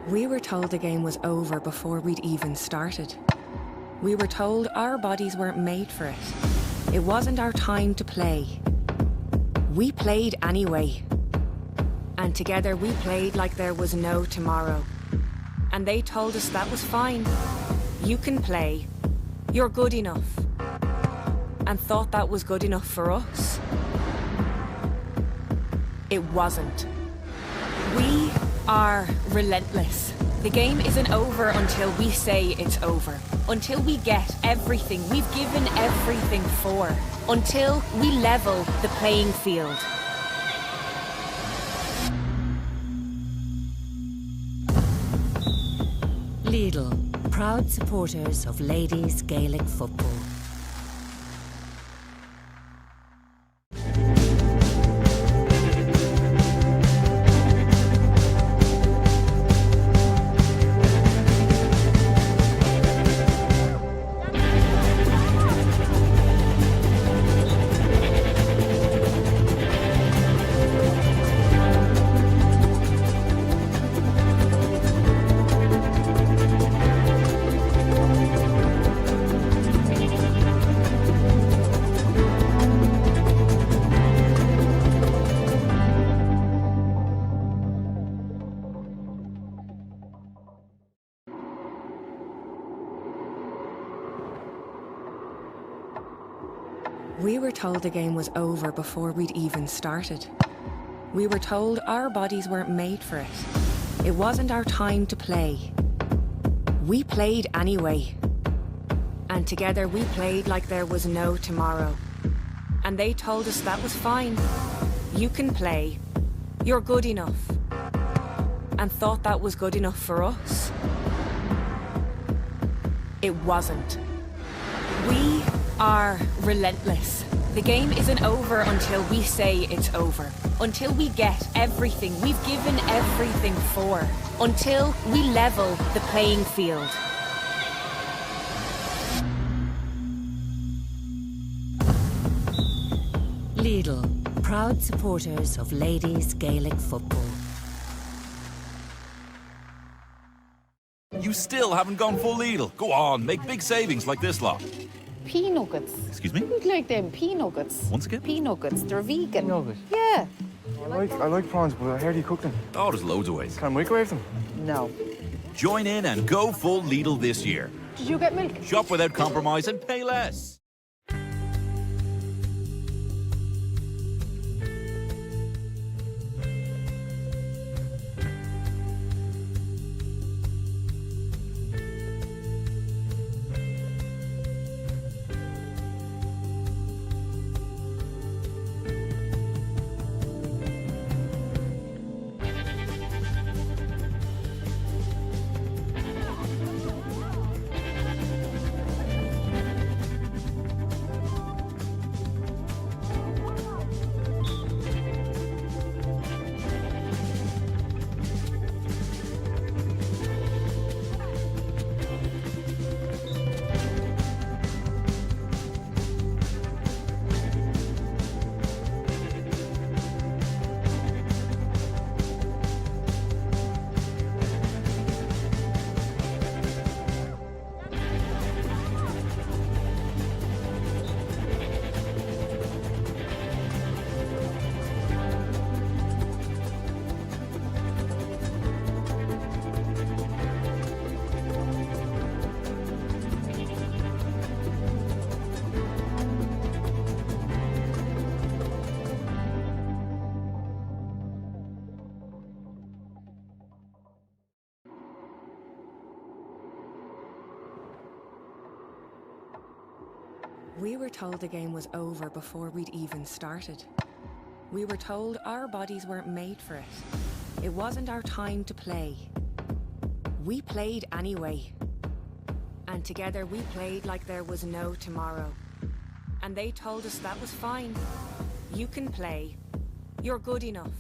We were told the game was over before we'd even started. We were told our bodies weren't made for it. It wasn't our time to play. We played anyway. And together we played like there was no tomorrow. And they told us that was fine. You can play. You're good enough. And thought that was good enough for us. It wasn't. We are relentless. The game isn't over until we say it's over. Until we get everything we've given everything for. Until we level the playing field. Lidl, proud supporters of ladies Gaelic football. We were told the game was over before we'd even started. We were told our bodies weren't made for it. It wasn't our time to play. We played anyway. And together we played like there was no tomorrow. And they told us that was fine. You can play. You're good enough. And thought that was good enough for us. It wasn't. We are relentless. The game isn't over until we say it's over. Until we get everything we've given everything for. Until we level the playing field. Lidl, proud supporters of ladies Gaelic football. You still haven't gone full Lidl. Go on, make big savings like this lot. Pea nuggets. Excuse me? Who'd like them pea nuggets? Once again? Pea nuggets. They're vegan. Nugget? Yeah. I like prawns, but how do you cook them? Oh, there's loads of ways. Can I microwave them? No. Join in and go full Lidl this year. Did you get milk? Shop without compromise and pay less. We were told the game was over before we'd even started. We were told our bodies weren't made for it. It wasn't our time to play. We played anyway. And together we played like there was no tomorrow. And they told us that was fine. You can play. You're good enough.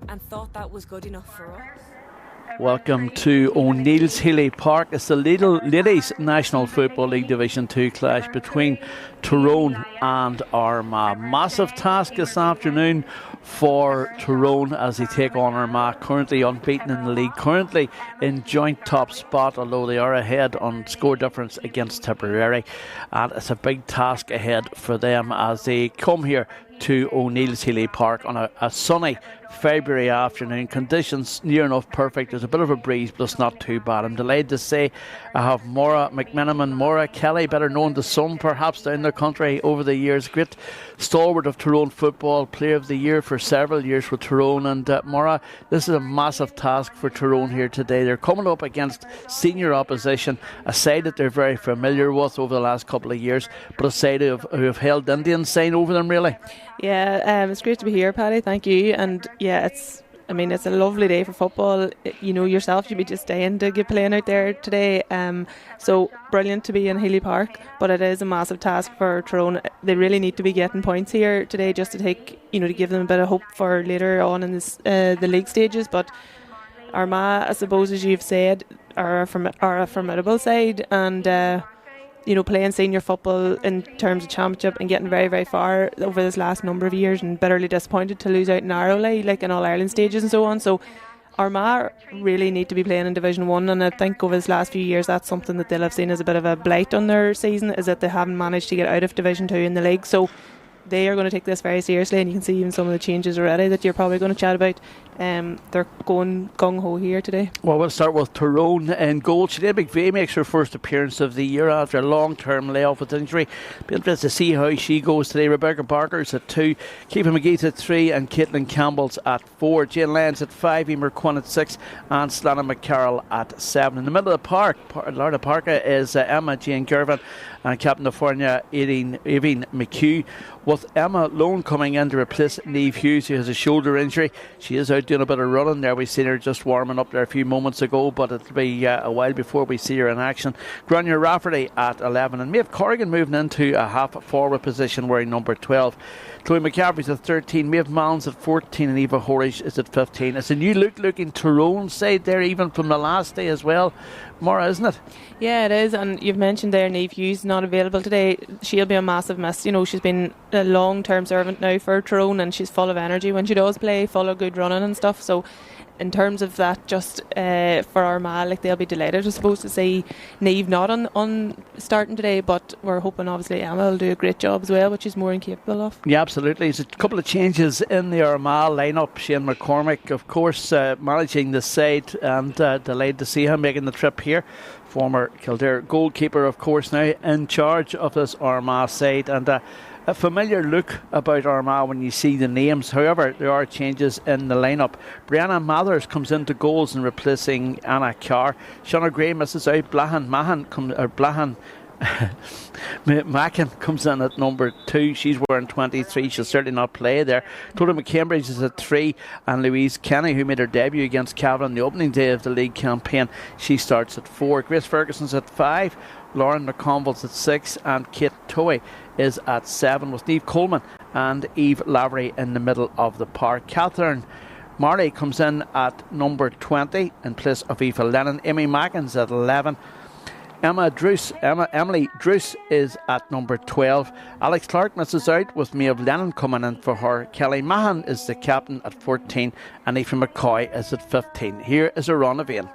And thought that was good enough for us. Welcome to O'Neill's Healy Park. It's the Lidl Ladies National Football League Division 2 clash between Tyrone and Armagh. Massive task this afternoon for Tyrone as they take on Armagh, currently unbeaten in the league, currently in joint top spot, although they are ahead on score difference against Tipperary. And it's a big task ahead for them as they come here to O'Neill's Healy Park on a sunny February afternoon. Conditions near enough perfect. There's a bit of a breeze, but it's not too bad. I'm delighted to say I have Maura McMenamin, Maura Kelly, better known to some perhaps down the country over the years. Great stalwart of Tyrone football, player of the year for several years with Tyrone. And Maura, this is a massive task for Tyrone here today. They're coming up against senior opposition, a side that they're very familiar with over the last couple of years, but a side who have held Indian sign over them really. Yeah, it's great to be here, Paddy. Thank you. And yeah, it's a lovely day for football. You know yourself, you'd be just staying to get playing out there today. So brilliant to be in Healy Park, but it is a massive task for Tyrone. They really need to be getting points here today just to to give them a bit of hope for later on in the league stages. But Armagh, I suppose, as you've said, are a formidable side, and playing senior football in terms of championship and getting very, very far over this last number of years, and bitterly disappointed to lose out narrowly, like in All-Ireland stages and so on. So Armagh really need to be playing in Division 1, and I think over this last few years that's something that they'll have seen as a bit of a blight on their season, is that they haven't managed to get out of Division 2 in the league. So they are going to take this very seriously, and you can see even some of the changes already that you're probably going to chat about. They're going gung-ho here today. Well, we'll start with Tyrone in goal. Sinead McVeigh makes her first appearance of the year after a long-term layoff with injury. Be interested to see how she goes today. Rebecca Barker's at 2, Keepa McGee's at 3, and Caitlin Campbell's at 4. Jane Lyons at 5, Emer Quinn at 6, and Slana McCarroll at 7. In the middle of the park, Lorna Parker is Emma Jane Girvan and Captain of Fornia Aoibhinn McHugh, with Emma Lone coming in to replace Niamh Hughes, who has a shoulder injury. She is out doing a bit of running there. We've seen her just warming up there a few moments ago, but it'll be a while before we see her in action. Grania Rafferty at 11, and Maeve Corrigan moving into a half forward position wearing number 12. Chloe McCaffrey's at 13, Maeve Mallons at 14, and Eva Horish is at 15. It's a new looking Tyrone side there, even from the last day as well, Maura, isn't it? Yeah, it is. And you've mentioned there Niamh Hughes not available today. She'll be a massive miss. She's been a long-term servant now for Tyrone, and she's full of energy when she does play, full of good running and stuff. So in terms of that, just for Armagh, they'll be delighted, I suppose, to see Niamh not on starting today, but we're hoping obviously Emma will do a great job as well, which she's more than capable of. Yeah, absolutely. There's a couple of changes in the Armagh lineup. Shane McCormick, of course, managing the side, and delighted to see him making the trip here. Former Kildare goalkeeper, of course, now in charge of this Armagh side, and a familiar look about Armagh when you see the names. However, there are changes in the lineup. Brianna Mathers comes into goals and replacing Anna Carr. Shauna Gray misses out. Mackin comes in at number 2. She's wearing 23. She'll certainly not play there. Tola McCambridge is at 3, and Louise Kenny, who made her debut against Cavan on the opening day of the league campaign, she starts at 4. Grace Ferguson's at 5. Lauren McConville's at 6, and Kate Toey is at 7, with Niamh Coleman and Eve Lavery in the middle of the park. Catherine Marley comes in at number 20 in place of Aoife Lennon. Amy Mackin's at 11. Emily Druce is at number 12. Alex Clark misses out, with Maeve Lennon coming in for her. Kelly Mahan is the captain at 14, and Aoife McCoy is at 15. Here is a run of Ian.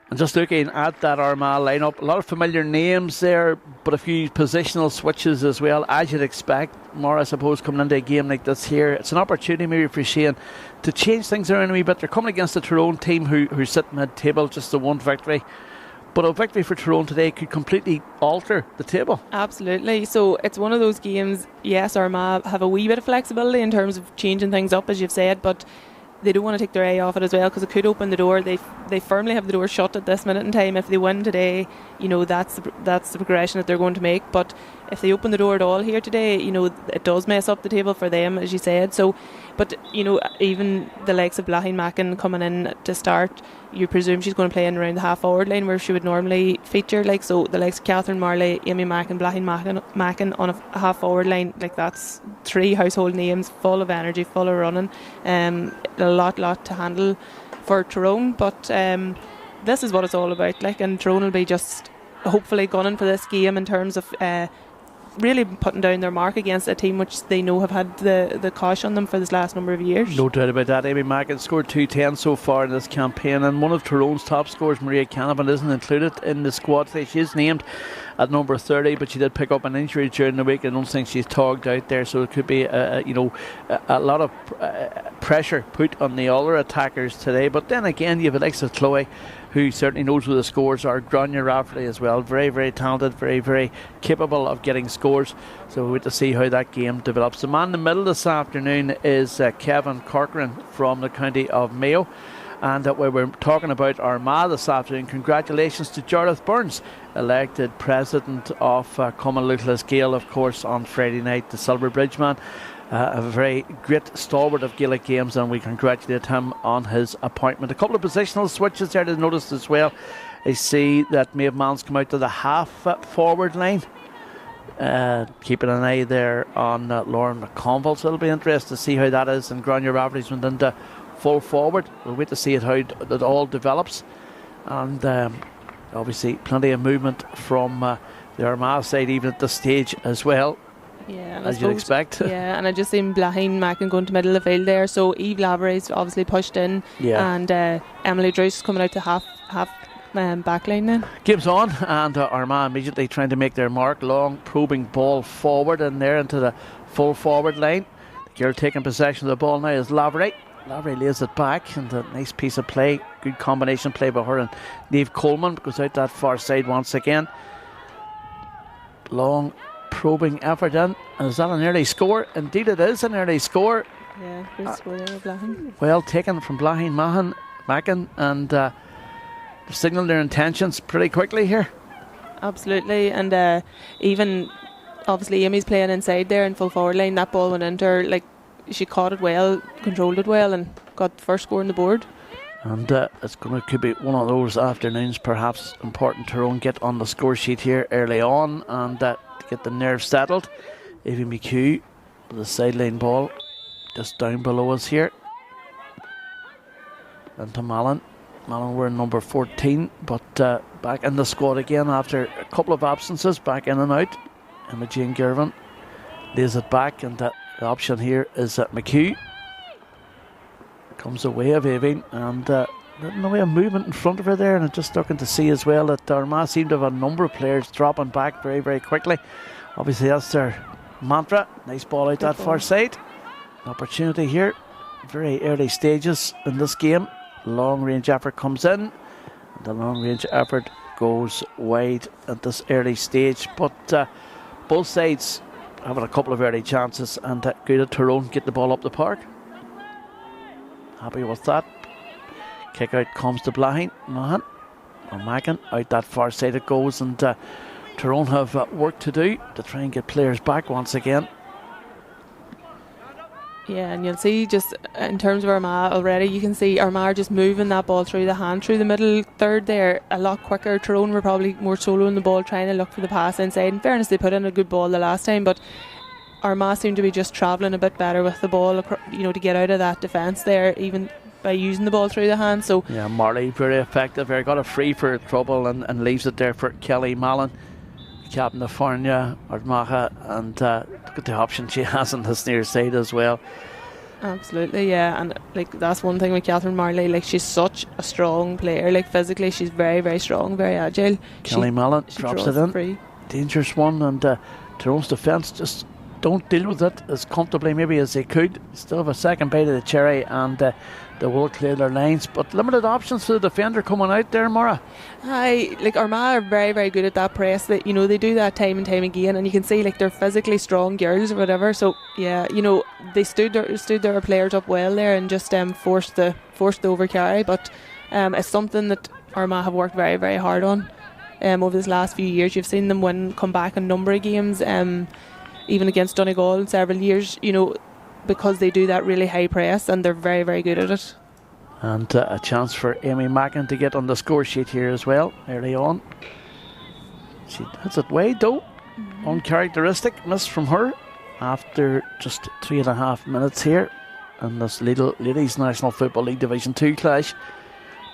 And just looking at that Armagh lineup, a lot of familiar names there, but a few positional switches as well, as you'd expect. More, I suppose, coming into a game like this here, it's an opportunity maybe for Shane to change things around a wee bit. They're coming against a Tyrone team who sit mid-table, just the one victory. But a victory for Tyrone today could completely alter the table. Absolutely. So it's one of those games, yes, Armagh have a wee bit of flexibility in terms of changing things up, as you've said, but they don't want to take their eye off it as well, because it could open the door. They firmly have the door shut at this minute in time. If they win today, you know, that's the progression that they're going to make. But if they open the door at all here today, you know, it does mess up the table for them, as you said. So, but you know, even the likes of Blahin-Mackin coming in to start, you presume she's going to play in around the half forward line where she would normally feature. Like, so the likes of Catherine Marley, Amy Mackin, Blahin-Mackin on a half forward line, like, that's 3 household names, full of energy, full of running. A lot to handle for Tyrone, but this is what it's all about. Like, and Tyrone will be just hopefully gunning for this game in terms of really putting down their mark against a team which they know have had the cosh on them for this last number of years. No doubt about that. Amy Mackin scored 210 so far in this campaign, and one of Tyrone's top scorers, Maria Canavan, isn't included in the squad today. She is named at number 30, but she did pick up an injury during the week. I don't think she's togged out there, so it could be a lot of pressure put on the other attackers today. But then again, you have Alexa Chloe, who certainly knows where the scores are. Grania Rafferty as well, very, very talented, very, very capable of getting scores. So we'll wait to see how that game develops. The man in the middle this afternoon is Kevin Corcoran from the county of Mayo. And we we're talking about Armagh this afternoon. Congratulations to Jarlath Burns, elected president of Cumberland Gael, of course, on Friday night, the Silver Bridge man. A very great stalwart of Gaelic games, and we congratulate him on his appointment. A couple of positional switches there to notice as well. I see that Maeve Mann's come out to the half forward line. Keeping an eye there on Lauren McConville, so it'll be interesting to see how that is. And Grania Rafferty's went into full forward. We'll wait to see how it all develops. And obviously plenty of movement from the Armagh side even at this stage as well. Yeah, as you'd expect. Yeah, and I just seen Blahin-Mackin going to middle of the field there. So Eve Lavery's obviously pushed in, and Emily Druce coming out to half back line then. Game's on, and Armagh immediately trying to make their mark. Long probing ball forward in there into the full forward line. The girl taking possession of the ball now is Lavery. Lavery lays it back, and a nice piece of play, good combination play by her and Niamh Coleman, goes out that far side once again. Long probing effort in, and is that an early score? Indeed it is an early score. Yeah, good score there, Blahin. Well taken from Blahin-Mackin, and signalled their intentions pretty quickly here. Absolutely, and even obviously Amy's playing inside there in full forward line. That ball went into her, like, she caught it well, controlled it well, and got the first score on the board. And could be one of those afternoons perhaps important Tyrone get on the score sheet here early on, and to get the nerves settled. Evie McHugh with the sideline ball just down below us here. And to Malin. Malin were number 14, but back in the squad again after a couple of absences, back in and out. Emma Jane Girvan lays it back, and the option here is McHugh. Comes away of Evie, and no way of movement in front of her there, and just looking to see as well that Armagh seem to have a number of players dropping back very, very quickly. Obviously that's their mantra. Nice ball out that far side. An opportunity here, very early stages in this game. Long range effort comes in, and the long range effort goes wide at this early stage, but both sides having a couple of early chances, and good at Tyrone get the ball up the park. Happy with that. Kick out comes to Blahin-Mackin, or Mackin, out that far side it goes, and Tyrone have work to do to try and get players back once again. Yeah, and you'll see just in terms of Armagh already, you can see Armagh just moving that ball through the hand, through the middle third there, a lot quicker. Tyrone were probably more soloing the ball, trying to look for the pass inside. In fairness, they put in a good ball the last time, but Armagh seemed to be just travelling a bit better with the ball, you know, to get out of that defence there, even by using the ball through the hand. So yeah, Marley very effective there, got a free for trouble, and leaves it there for Kelly Mallon, captain of Farnia, Armagh, and look at the option she has on this near side as well. Absolutely, yeah, and like that's one thing with Catherine Marley, like she's such a strong player, like physically she's very, very strong, very agile. Kelly Mallon drops it in, free. Dangerous one, and Tyrone's defence just don't deal with it as comfortably maybe as they could. Still have a second bite of the cherry, and they will clear their lines, but limited options for the defender coming out there, Maura. Armagh are very, very good at that press. That they do that time and time again, and you can see they're physically strong girls or whatever. So yeah, they stood their players up well there and just forced the overcarry. But it's something that Armagh have worked very, very hard on over this last few years. You've seen them come back in a number of games, even against Donegal in several years. Because they do that really high press, and they're very, very good at it. And a chance for Amy Mackin to get on the score sheet here as well early on. She hits it wide though. Uncharacteristic miss from her after just 3.5 minutes here in this Lidl Ladies National Football League Division 2 clash.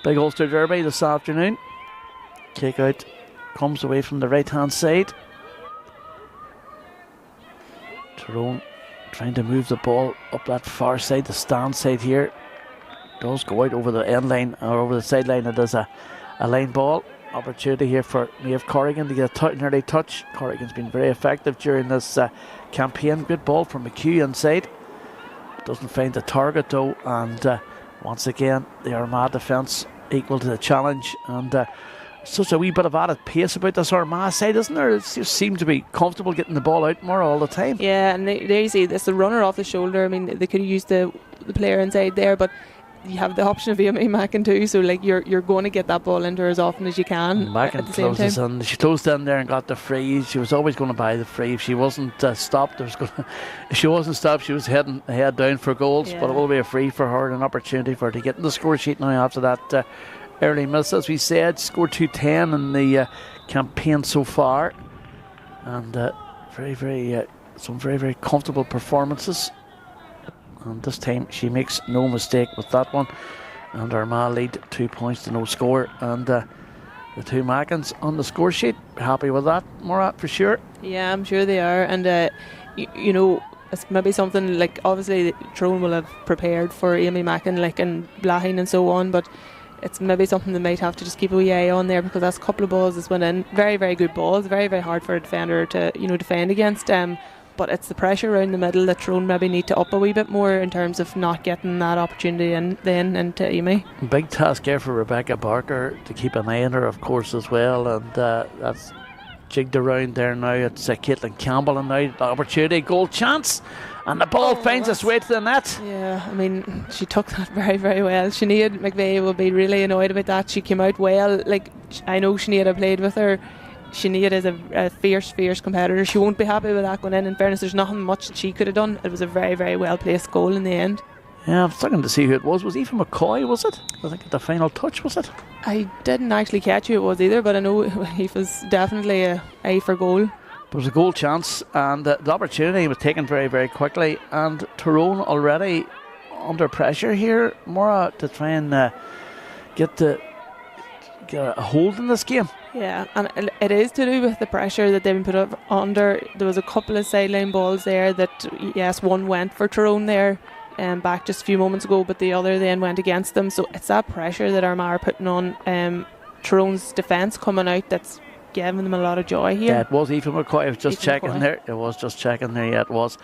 Big Ulster Derby this afternoon. Kick out comes away from the right hand side. Tyrone trying to move the ball up that far side, the stand side here. Does go out over the end line or over the sideline. It is a line ball. Opportunity here for Maeve Corrigan to get an early touch. Corrigan's been very effective during this campaign. Good ball from McHugh inside. Doesn't find the target though, and once again the Armagh defence equal to the challenge, and such a wee bit of added pace about this Armagh side, isn't there? It just seemed to be comfortable getting the ball out more all the time. Yeah, and there you see this, the runner off the shoulder. I mean, they could have used the player inside there, but you have the option of Amy Mackin too, so you're going to get that ball into her as often as you can. Mackin at the same closes time. in. She closed in there and got the free. She was always going to buy the free. If she wasn't stopped, if she wasn't stopped, she was heading head down for goals. Yeah. But it will be a free for her and an opportunity for her to get in the score sheet now after that early miss. As we said, scored 210 in the campaign so far, and some very, very comfortable performances. And this time she makes no mistake with that one, and Armagh lead 2 points to no score, and the two Mackins on the score sheet happy with that, Maura, for sure. Yeah, I'm sure they are, and it's maybe something obviously Tyrone will have prepared for Amy Mackin and Blahin and so on, but it's maybe something they might have to just keep a wee eye on there, because that's a couple of balls that's went in, very, very good balls, very, very hard for a defender to defend against. But it's the pressure around the middle that Tyrone maybe need to up a wee bit more in terms of not getting that opportunity into Amy. Big task here for Rebecca Barker to keep an eye on her, of course, as well, and that's jigged around there now. It's Caitlin Campbell, and now the opportunity, goal chance, and the ball finds its way to the net. Yeah, I mean, she took that very, very well. Sinead McVeigh will be really annoyed about that. She came out well. I know Sinead, I played with her. Sinead is a fierce competitor. She won't be happy with that going in. In fairness, there's nothing much that she could have done. It was a very, very well placed goal in the end. Yeah, I was looking to see who it was. Was Aoife McCoy, was it? I think at the final touch, was it? I didn't actually catch who it was either, but I know Aoife was definitely a eye for goal. But it was a goal chance, and the opportunity was taken very, very quickly, and Tyrone already under pressure here, Maura, to try and get a hold in this game. Yeah, and it is to do with the pressure that they've been put up under. There was a couple of sideline balls there that, yes, one went for Tyrone there back just a few moments ago, but the other then went against them. So it's that pressure that Armagh are putting on Tyrone's defence coming out that's giving them a lot of joy here. Yeah, it was Aoife McCoy. I was just checking McCoy. there. It was just checking there, yeah, it was.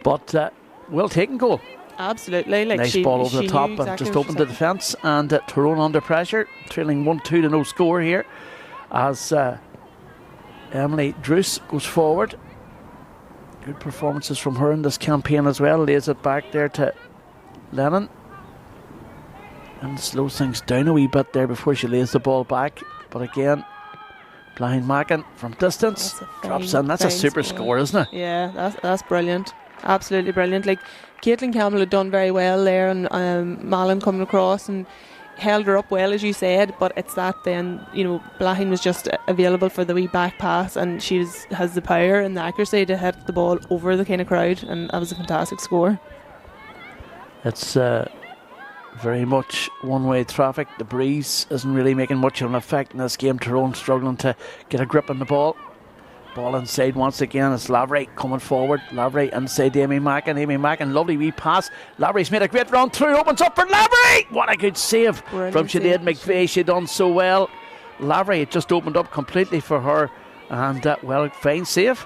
But well taken goal. Absolutely. Nice ball over the top and just opened the defence, and Tyrone under pressure, trailing 1-2 to no score here as Emily Druce goes forward. Good performances from her in this campaign as well. Lays it back there to Lennon and slows things down a wee bit there before she lays the ball back. But again, Blahin Mackin from distance drops in. That's a super score, isn't it? Yeah, that's brilliant. Absolutely brilliant. Caitlin Campbell had done very well there, and Malin coming across and held her up well, as you said, but it's that then, Blahin was just available for the wee back pass, and she has the power and the accuracy to hit the ball over the kind of crowd, and that was a fantastic score. It's very much one-way traffic. The breeze isn't really making much of an effect in this game. Tyrone struggling to get a grip on the ball. Ball inside once again. It's Lavery coming forward. Lavery inside Amy Mackin. Amy Mackin, lovely wee pass. Lavery's made a great run through. Opens up for Lavery. What a good save from Sinead McVeigh. She done so well. Lavery, it just opened up completely for her. And fine save.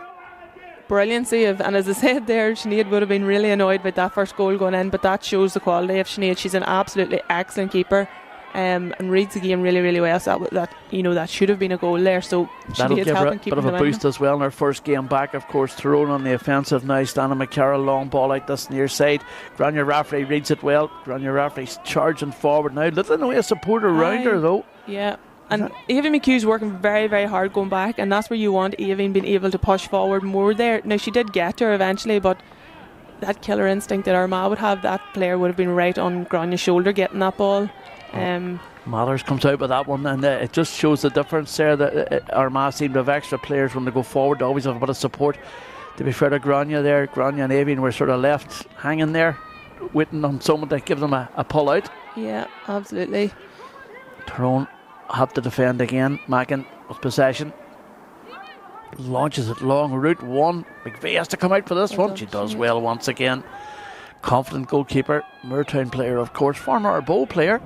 Brilliant save, and as I said there, Sinead would have been really annoyed with that first goal going in, but that shows the quality of Sinead. She's an absolutely excellent keeper, and reads the game really, really well. So that should have been a goal there. So that'll Sinead's give her a helping bit keeping of a them boost in. as well in her first game back. Of course, Tyrone on the offensive now. Stana McCarroll, long ball out this near side. Grania Rafferty reads it well. Grania Rafferty's charging forward now. Little no support around her though. Yeah. And Aoibhinn McHugh's working very, very hard going back, and that's where you want Aoibhinn being able to push forward more there. Now, she did get to her eventually, but that killer instinct that Armagh would have, that player would have been right on Grania's shoulder getting that ball. Mathers comes out with that one, and it just shows the difference there that Armagh seem to have extra players when they go forward. They always have a bit of support. To be fair to Grania there, Grania and Aoibhinn were sort of left hanging there, waiting on someone to give them a pull out. Yeah, absolutely. Tyrone had to defend again. Mackin with possession. Launches it long route one. McVeigh has to come out for this one. She does well once again. Confident goalkeeper. Moortown player, of course. Former Arboe player.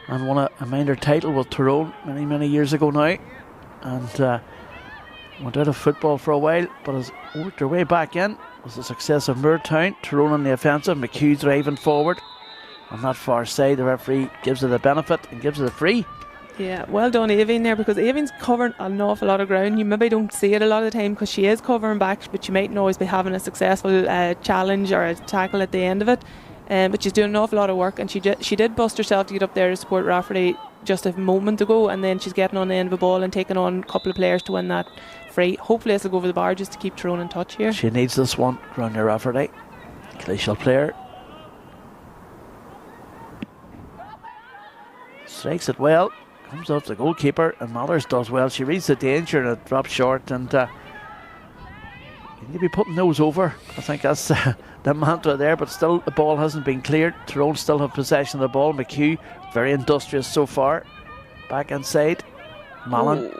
And won a minor title with Tyrone many, many years ago now. And went out of football for a while, but has worked her way back in. Was the success of Moortown. Tyrone on the offensive. McHugh driving forward. On that far side, the referee gives her the benefit and gives her the free. Yeah, well done Aoibhinn there, because Aoibhinn's covering an awful lot of ground. You maybe don't see it a lot of the time because she is covering back, but she mightn't always be having a successful challenge or a tackle at the end of it. But she's doing an awful lot of work, and she did bust herself to get up there to support Rafferty just a moment ago, and then she's getting on the end of the ball and taking on a couple of players to win that free. Hopefully this will go over the bar just to keep Tyrone in touch here. She needs this one. Grania Rafferty, glacial player, strikes it well. Comes off the goalkeeper, and Mathers does well. She reads the danger and it drops short, and you need to be putting those over. I think that's the mantra there, but still the ball hasn't been cleared. Tyrone still have possession of the ball. McHugh, very industrious so far. Back inside. Mallon.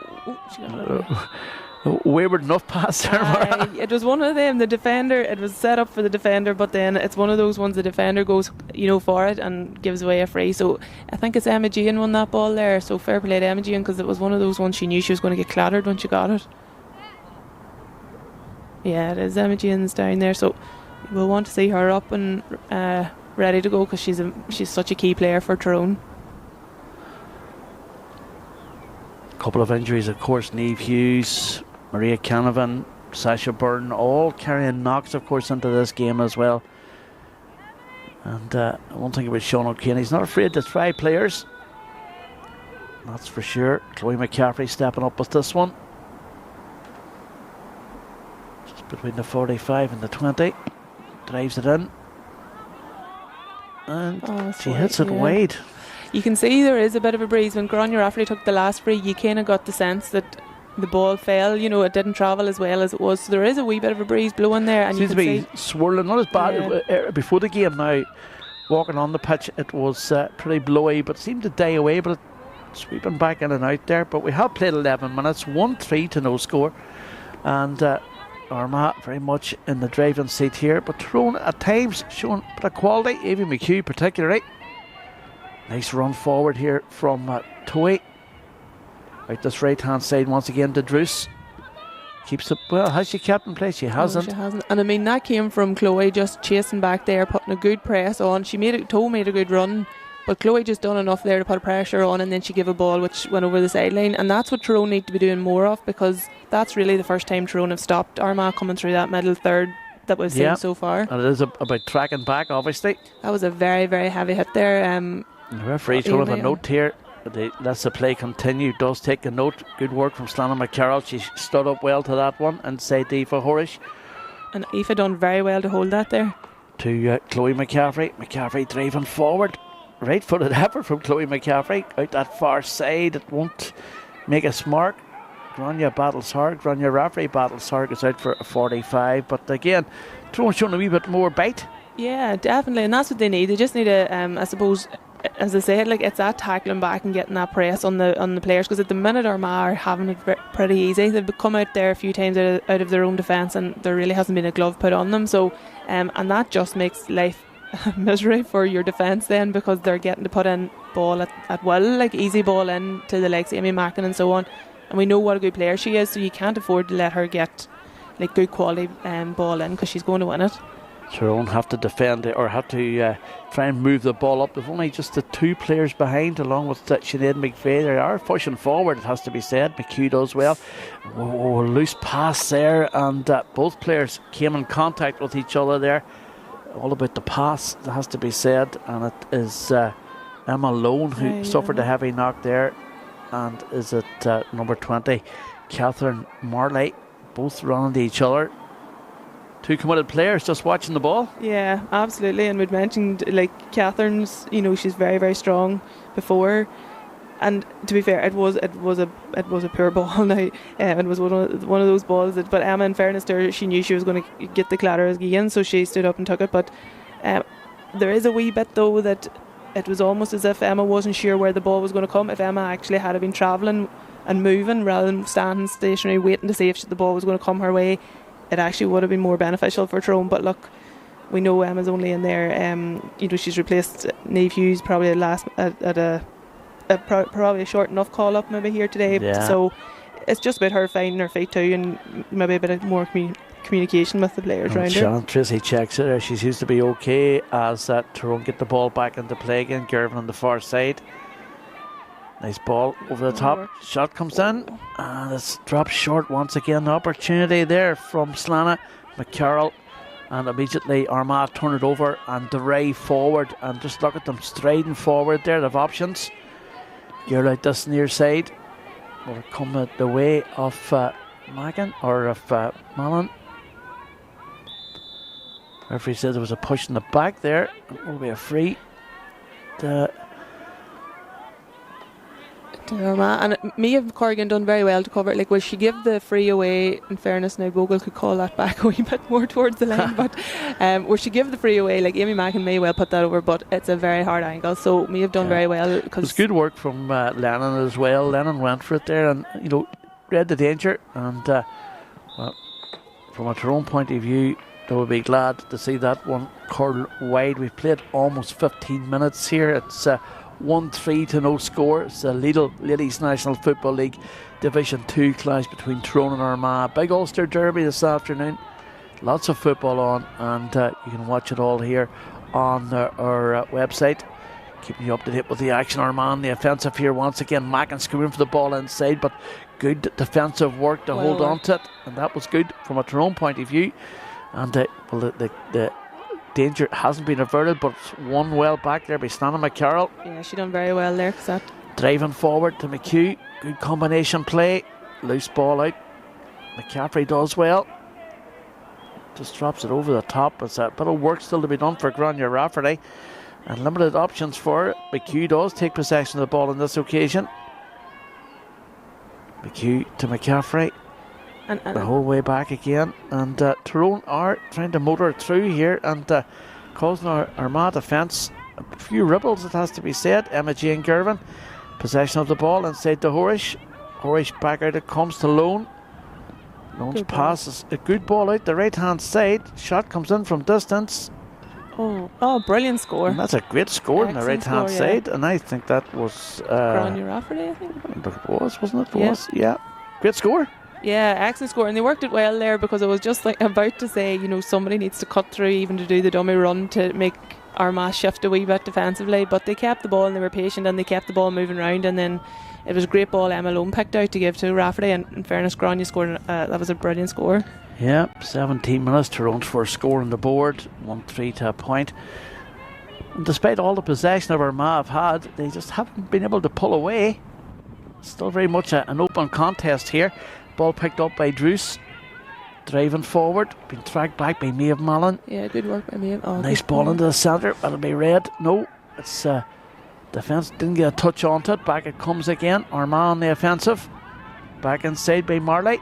Wayward enough pass there. It was one of them, the defender, it was set up for the defender, but then it's one of those ones the defender goes for it and gives away a free. So I think it's Emma Jean won that ball there, so fair play to Emma Jean, because it was one of those ones she knew she was going to get clattered when she got it. Yeah, it is Emma Jean's down there, so we'll want to see her up and ready to go, because she's such a key player for Tyrone. Couple of injuries, of course. Niamh Hughes, Maria Canavan, Sasha Byrne, all carrying knocks, of course, into this game as well. And I won't think about Sean O'Kane. He's not afraid to try players, that's for sure. Chloe McCaffrey stepping up with this one. Just between the 45 and the 20. Drives it in. And she hits it wide. You can see there is a bit of a breeze. When Grania Rafferty took the last free, you kind of got the sense that the ball fell, it didn't travel as well as it was. So there is a wee bit of a breeze blowing there. And seems to be swirling, not as bad before the game now. Walking on the pitch, it was pretty blowy, but seemed to die away, but it's sweeping back in and out there. But we have played 11 minutes, 1-3 to no score. And Armagh very much in the driving seat here, but Tyrone at times showing a bit of quality. Aoibhinn McHugh particularly. Nice run forward here from Toy. Out this right hand side once again to Druce. Keeps it well. Has she kept in place? She hasn't. No, she hasn't. And I mean, that came from Chloe just chasing back there, putting a good press on. Toe made a good run, but Chloe just done enough there to put pressure on, and then she gave a ball which went over the sideline. And that's what Tyrone need to be doing more of, because that's really the first time Tyrone have stopped Armagh coming through that middle third that we've seen so far. And it is about tracking back, obviously. That was a very, very heavy hit there. The referee's going to have a note here. Lets the play continue. Does take a note. Good work from Slana McCarroll. She stood up well to that one inside Aoife Horish. And Aoife done very well to hold that there. To Chloe McCaffrey. McCaffrey driving forward. Right footed effort from Chloe McCaffrey. Out that far side. It won't make a mark. Grania battles hard. Grania Rafferty battles hard. Goes out for a 45. But again, Tyrone showing a wee bit more bite. Yeah, definitely. And that's what they need. They just need a, I suppose, as I said, it's that tackling back and getting that press on the players, because at the minute Armagh are having it pretty easy. They've come out there a few times out of their own defence, and there really hasn't been a glove put on them. So, and that just makes life misery for your defence then, because they're getting to put in ball at will, easy ball in to the likes of Amy Mackin and so on. And we know what a good player she is, so you can't afford to let her get like good quality ball in, because she's going to win it. Tyrone have to defend it, or have to try and move the ball up. They've only just the 2 players behind, along with Sinead McVeigh. They are pushing forward, it has to be said. McHugh does well. Oh, loose pass there, and both players came in contact with each other there. All about the pass, it has to be said. And it is Emma Lone who suffered a heavy knock there, and is it number 20, Catherine Marley, both running to each other. 2 committed players just watching the ball. Yeah, absolutely. And we'd mentioned, like, Catherine's, you know, she's very, very strong before. And to be fair, it was a poor ball now. It was one of those balls that, but Emma, in fairness to her, she knew she was going to get the clatter again, so she stood up and took it. But there is a wee bit though that it was almost as if Emma wasn't sure where the ball was going to come. If Emma actually had been travelling and moving rather than standing stationary waiting to see if the ball was going to come her way, it actually would have been more beneficial for Tyrone. But look, we know Emma's only in there. You know, she's replaced Niamh Hughes probably probably a short enough call up maybe here today. Yeah. So it's just about her finding her feet too, and maybe a bit of more communication with the players around her. Tracy checks it there. She seems to be okay as Tyrone get the ball back into play again. Gervin on the far side. Nice ball over the top. Shot comes in, and it's dropped short once again. The opportunity there from Slana McCarroll, and immediately Armagh turn it over and drive forward. And just look at them striding forward there. They have options. You're out this near side. Will come the way of Magan or of Malin. Referee said there was a push in the back there. It will be a free. And Mia Corrigan done very well to cover it. Like, will she give the free away? In fairness, now Bogle could call that back a wee bit more towards the line, but will she give the free away? Like, Amy Mackin may well put that over, but it's a very hard angle. So Mia have done very well. It was good work from Lennon as well. Lennon went for it there, and you know, read the danger. And well, from a Tyrone point of view, they will be glad to see that one curl wide. We've played almost 15 minutes here. It's 1-3 to no score. It's the Lidl Ladies National Football League Division 2 clash between Tyrone and Armagh. Big Ulster Derby this afternoon. Lots of football on, and you can watch it all here on our website. Keeping you up to date with the action. Armagh on the offensive here once again. Mackin screaming for the ball inside, but good defensive work to hold on to it, and that was good from a Tyrone point of view. And the danger hasn't been averted, but it's won well back there by Stana McCarroll. Yeah, she done very well there. Driving forward to McHugh. Good combination play. Loose ball out. McCaffrey does well. Just drops it over the top. It's a bit of work still to be done for Grania Rafferty. And limited options for it. McHugh does take possession of the ball on this occasion. McHugh to McCaffrey. And the whole way back again, and Tyrone are trying to motor through here and causing our Armagh defence a few ripples, it has to be said. Emma Jane Gervin, possession of the ball inside to Horish. Horish back out, it comes to Lone. Lone's pass is a good ball out the right hand side. Shot comes in from distance. Oh, brilliant score. And that's a great score on the right hand side, and I think that was Grania Rafferty, I think it was, wasn't it? It was, yeah. Great score. Yeah, excellent score, and they worked it well there, because I was just like about to say, you know, somebody needs to cut through even to do the dummy run to make Armagh shift a wee bit defensively, but they kept the ball and they were patient and they kept the ball moving around, and then it was a great ball Emma Lone picked out to give to Rafferty, and in fairness, Grania scored. That was a brilliant score. Yeah, 17 minutes, Tyrone's first score on the board, 1-3 to a point. And despite all the possession of Armagh have had, they just haven't been able to pull away. Still very much an open contest here. Ball picked up by Druce, driving forward, been tracked back by Maeve Mallon. Yeah, good work by Maeve. Nice ball into the centre, that'll be red. No, it's defence didn't get a touch onto it. Back it comes again. Armagh on the offensive, back inside by Marley,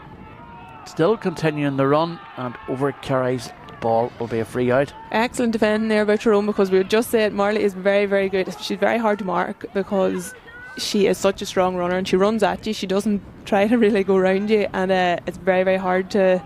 still continuing the run, and over Carey's ball will be a free out. Excellent defending there by Tyrone, because we just said Marley is very, very good. She's very hard to mark because she is such a strong runner, and she runs at you. She doesn't try to really go around you, and it's very, very hard to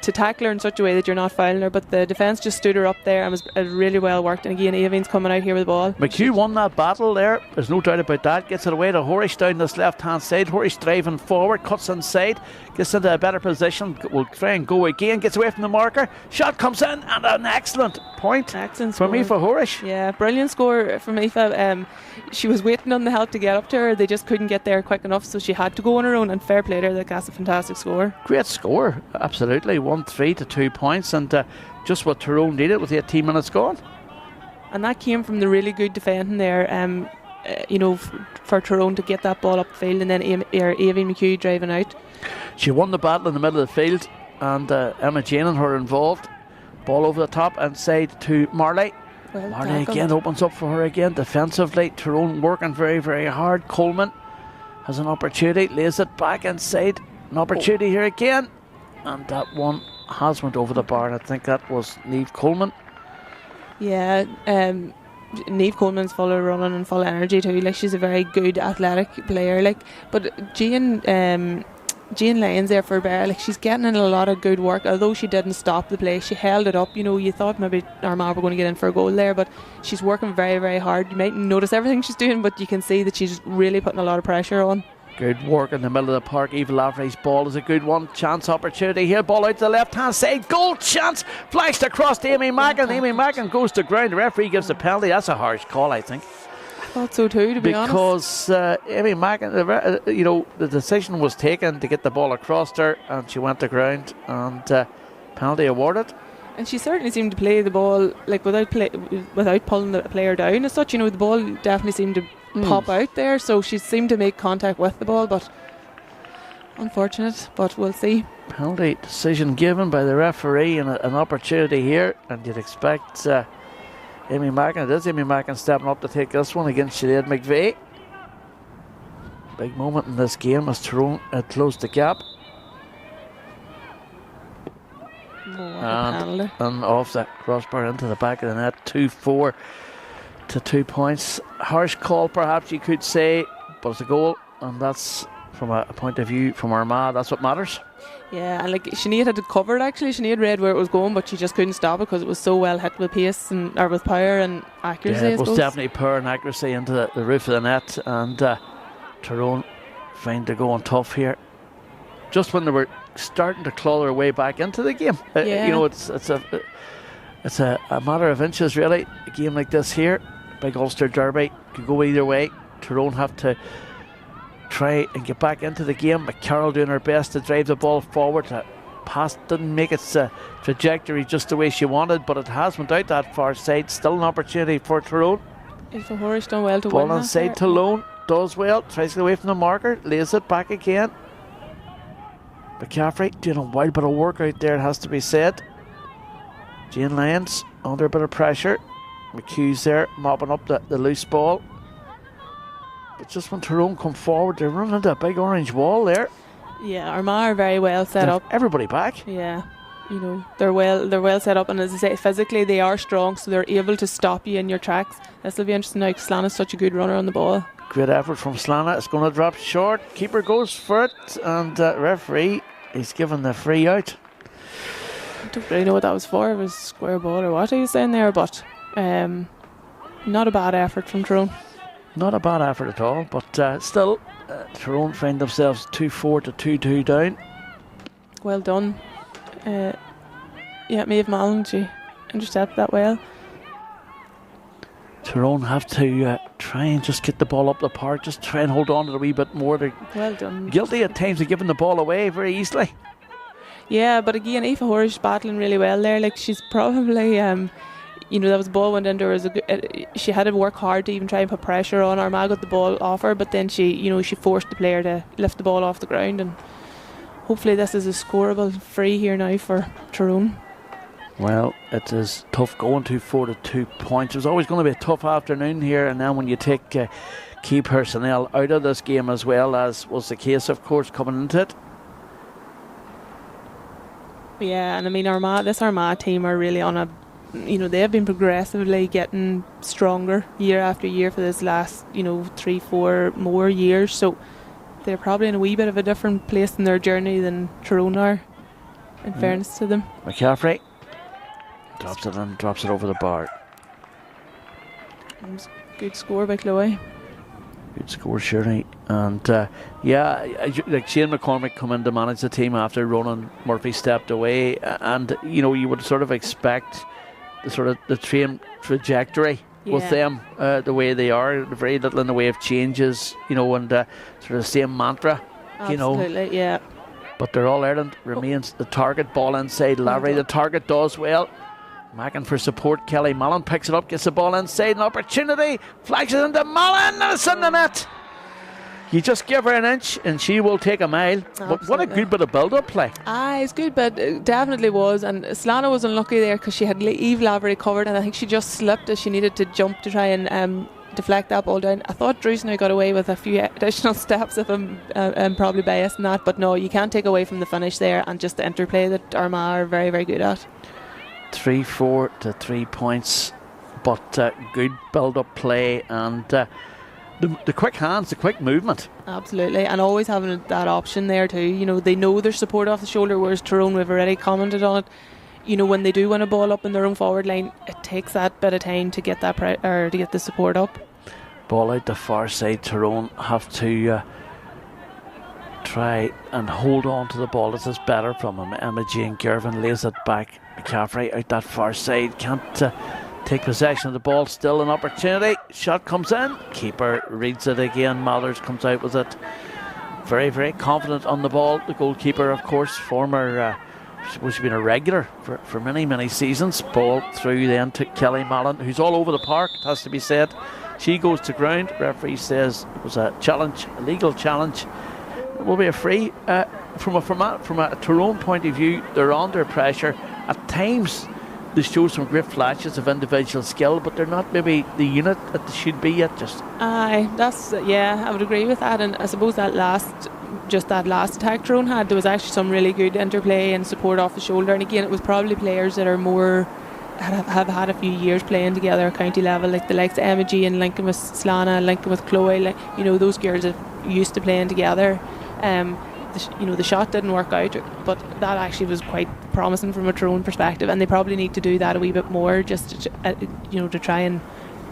to tackle her in such a way that you're not fouling her, but the defence just stood her up there and was really well worked. And again, Avine's coming out here with the ball. McHugh won that battle there, there's no doubt about that. Gets it away to Horish down this left hand side. Horish driving forward, cuts inside, gets into a better position, will try and go again, gets away from the marker, shot comes in, and an excellent point. Excellent from score. Aoife Horish. Yeah, brilliant score from Aoife. She was waiting on the help to get up to her, they just couldn't get there quick enough, so she had to go on her own, and fair play to her. That's a fantastic score. Great score, absolutely. 1-3 to 2 points, and just what Tyrone needed with 18 minutes gone. And that came from the really good defending there, for Tyrone to get that ball up the field, and then Aoife McHugh driving out. She won the battle in the middle of the field, and Emma Jane and her involved. Ball over the top inside to Marley. Well Marley tackled. again opens up for her again defensively. Tyrone working very, very hard. Coleman has an opportunity, lays it back inside. An opportunity here again, and that one has went over the bar, and I think that was Niamh Coleman. Yeah, Niamh Coleman's full of running and full of energy too. Like, she's a very good athletic player. Like, but Jane Lyons there for Bear, like, she's getting in a lot of good work. Although she didn't stop the play, she held it up. You thought maybe Armagh were going to get in for a goal there, but she's working very, very hard. You might notice everything she's doing, but you can see that she's really putting a lot of pressure on. Good work in the middle of the park. Eva Lavery's ball is a good one. Chance opportunity here. Ball out to the left hand side. Goal chance. Flashed across to Amy Mackin. Amy Mackin goes to ground. The referee gives the penalty. That's a harsh call, I think. I thought so too, to be honest. Because Amy Mackin, the decision was taken to get the ball across her, and she went to ground, and penalty awarded. And she certainly seemed to play the ball like without pulling the player down as such. The ball definitely seemed to pop out there, so she seemed to make contact with the ball, but unfortunate, but we'll see. Penalty decision given by the referee, and an opportunity here, and you'd expect Amy Mackin, it is Amy Mackin stepping up to take this one against Sinead McVeigh. Big moment in this game as Tyrone closed the gap. And off the crossbar into the back of the net. 2-4 to 2 points. Harsh call, perhaps you could say, but it's a goal, and that's from a point of view from Armagh. That's what matters. Yeah, and like Sinead had it covered actually. Sinead read where it was going, but she just couldn't stop it because it was so well hit with pace or with power and accuracy. Yeah, it was definitely power and accuracy into the roof of the net, and Tyrone find they're going tough here. Just when they were starting to claw their way back into the game. It's a matter of inches really. A game like this here, big Ulster derby, could go either way. Tyrone have to try and get back into the game, but Carol doing her best to drive the ball forward. The pass didn't make its trajectory just the way she wanted, but it has went out that far side. Still an opportunity for Tyrone. Aoife Horish done well to ball win inside to Lone, does well, tries to get away from the marker, lays it back again. McCaffrey doing a wild bit of work out there, it has to be said. Jane Lyons under a bit of pressure. McHugh's there mopping up the loose ball. But just when Tyrone come forward, they're running into a big orange wall there. Yeah, Armagh are very well set up. Everybody back. Yeah, they're well set up, and as I say, physically they are strong, so they're able to stop you in your tracks. This will be interesting now because Slana's such a good runner on the ball. Great effort from Slana. It's going to drop short. Keeper goes for it, and referee is given the free out. I don't really know what that was for. It was square ball or what he was saying there, but not a bad effort from Tyrone. Not a bad effort at all, but still, Tyrone find themselves 2-4 to 2-2 down. Well done. Maeve Mallon, she intercepted that well. Tyrone have to try and just get the ball up the park, just try and hold on to it a wee bit more. They're well done. Guilty at times of giving the ball away very easily. Yeah, but again, Aoife Horish battling really well there. Like, she's probably, that was the ball went into her. She had to work hard to even try and put pressure on. Armagh got the ball off her, but then she forced the player to lift the ball off the ground, and hopefully this is a scoreable free here now for Tyrone. Well, it is tough going 2-4 to 2 points. It was always going to be a tough afternoon here, and then when you take key personnel out of this game as well, as was the case, of course, coming into it. Yeah, and I mean, this Armagh team are really on a, they have been progressively getting stronger year after year for this last, 3-4 more years. So they're probably in a wee bit of a different place in their journey than Tyrone are. in fairness to them. McCaffrey drops it in, drops it over the bar. It was a good score by Chloe. Good score, Shirley. And like Shane McCormick come in to manage the team after Ronan Murphy stepped away, and you would sort of expect the train trajectory with them, the way they are, very little in the way of changes, and sort of the same mantra. Absolutely, yeah. But they're All Ireland remains the target. Ball inside Lavery. The target does well. Mackin for support. Kelly Mallon picks it up, gets the ball inside. An opportunity. Flags it into Mallon, and it's in the net. You just give her an inch and she will take a mile. But what a good bit of build-up play. It's good, but it definitely was. And Slana was unlucky there because she had Eve Lavery covered, and I think she just slipped as she needed to jump to try and deflect that ball down. I thought Drusner got away with a few additional steps, if I'm probably biased in that, but no, you can't take away from the finish there and just the interplay that Armagh are very, very good at. 3-4 to 3 points, but good build-up play and the quick hands, the quick movement. Absolutely, and always having that option there too. They know there's support off the shoulder, whereas Tyrone, we've already commented on it. When they do win a ball up in their own forward line, it takes that bit of time to get that to get the support up. Ball out the far side. Tyrone have to try and hold on to the ball. This is better from him. Emma Jane Girvin lays it back. McCaffrey out that far side, can't take possession of the ball. Still an opportunity. Shot comes in. Keeper reads it again. Mathers comes out with it. Very, very confident on the ball. The goalkeeper, of course, former. She's been a regular for many, many seasons. Ball through then to Kelly Mallon, who's all over the park, it has to be said. She goes to ground. Referee says it was a challenge, a legal challenge. It will be a free. From a Tyrone point of view, they're under pressure. At times, they show some great flashes of individual skill, but they're not maybe the unit that they should be yet. I would agree with that. And I suppose that last attack Tyrone had, there was actually some really good interplay and support off the shoulder. And again, it was probably players that are more have had a few years playing together at county level, like the likes of Emma G and linking with Slana, linking with Chloe. Those girls are used to playing together. The shot didn't work out, but that actually was quite promising from a Tyrone perspective, and they probably need to do that a wee bit more, just to try and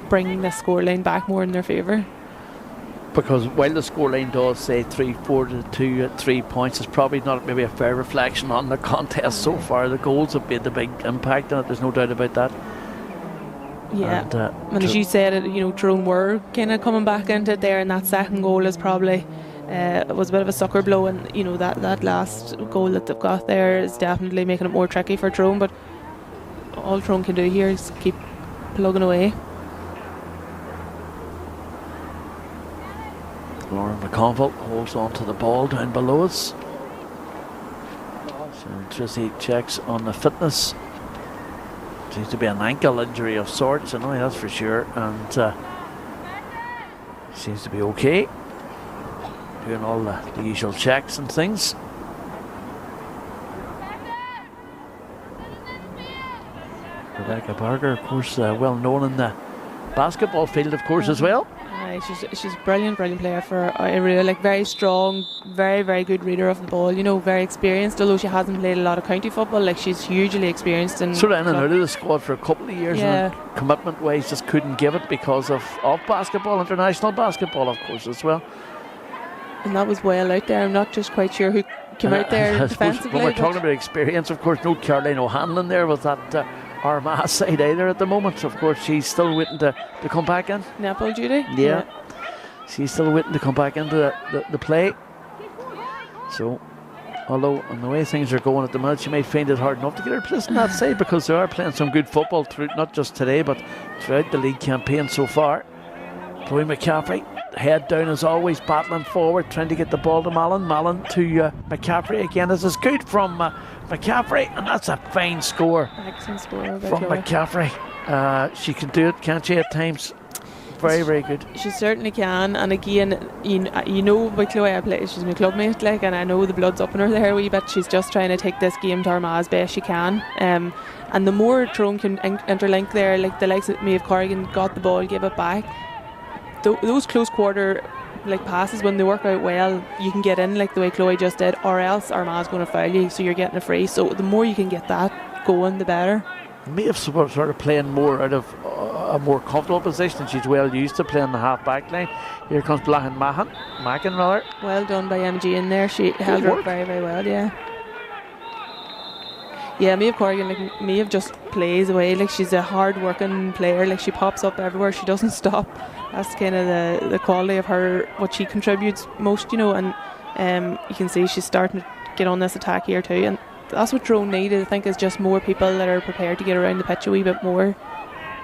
bring the scoreline back more in their favour. Because while the scoreline does say 3-4 to 3 points, it's probably not maybe a fair reflection on the contest so far. The goals have made the big impact on it, there's no doubt about that. Yeah, and as you said, Tyrone were kind of coming back into it there, and that second goal is probably it was a bit of a sucker blow, and that last goal that they've got there is definitely making it more tricky for Tyrone, but all Tyrone can do here is keep plugging away. Lauren McConville holds on to the ball down below us. So Trissy checks on the fitness. Seems to be an ankle injury of sorts, anyway, that's for sure, and seems to be okay. Doing all the usual checks and things. Rebecca Barker, of course, well known in the basketball field, of course, as well. She's a brilliant player for Area. Very strong, very, very good reader of the ball. Very experienced. Although she hasn't played a lot of county football, she's hugely experienced. And sort of in and out of the squad for a couple of years, and commitment-wise, just couldn't give it because of basketball, international basketball, of course, as well. And that was well out there. I'm not just quite sure who came out there defensively. When we're talking about experience, of course, no Caroline O'Hanlon there with that Armagh side either at the moment. Of course, she's still waiting to come back in. Netball duty? Yeah. She's still waiting to come back into the play. So, although on the way things are going at the moment, she might find it hard enough to get her place on that side, because they are playing some good football through, not just today, but throughout the league campaign so far. Chloe McCaffrey, head down as always, battling forward, trying to get the ball to Mallon. Mallon to McCaffrey again. This is good from McCaffrey, and that's a fine score. Excellent score from McCaffrey. She can do it, can't she, at times? Very, very good. She certainly can, and again, with Chloe, she's my clubmate, and I know the blood's up in her there a wee bit. She's just trying to take this game to Armagh as best she can. And the more Tyrone can interlink there, like the likes of Maeve Corrigan got the ball, gave it back. Those close quarter like passes, when they work out well, you can get in like the way Chloe just did, or else Armagh's going to foul you, so you're getting a free. So the more you can get that going, the better. May have sort of playing more out of a more comfortable position. She's well used to playing the half back line. Here comes Mackin rather. Well done by MG in there. She held her up very, very well, yeah. Yeah, Maeve Corrigan, like Maeve just plays away. Like she's a hard working player. Like she pops up everywhere. She doesn't stop. That's kind of the quality of her, what she contributes most, you know. And you can see she's starting to get on this attack here too. And that's what Tyrone needed, I think, is just more people that are prepared to get around the pitch a wee bit more.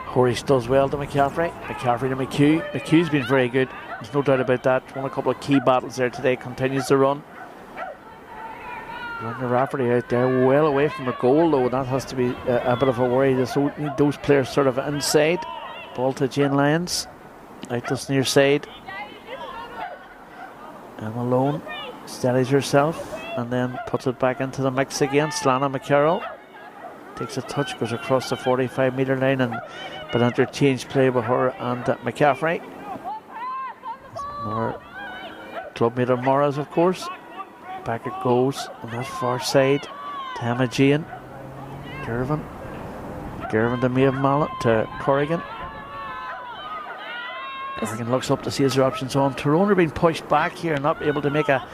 Horish does well to McCaffrey to McHugh. McHugh's been very good, there's no doubt about that. Won a couple of key battles there today, continues to run. Run the Rafferty out there, well away from the goal though. That has to be a bit of a worry. Need those players sort of inside. Ball to Jane Lyons, out this near side. Emma Malone steadies herself and then puts it back into the mix again. Slana McCarroll takes a touch, goes across the 45-metre line, and but interchange play with her and McCaffrey. More clubmate of Morris, of course. Back it goes on that far side to Emma Jane. Gervin to Maeve Mallet to Corrigan. Corrigan looks up to see his options on. Tyrone are being pushed back here, not able to make a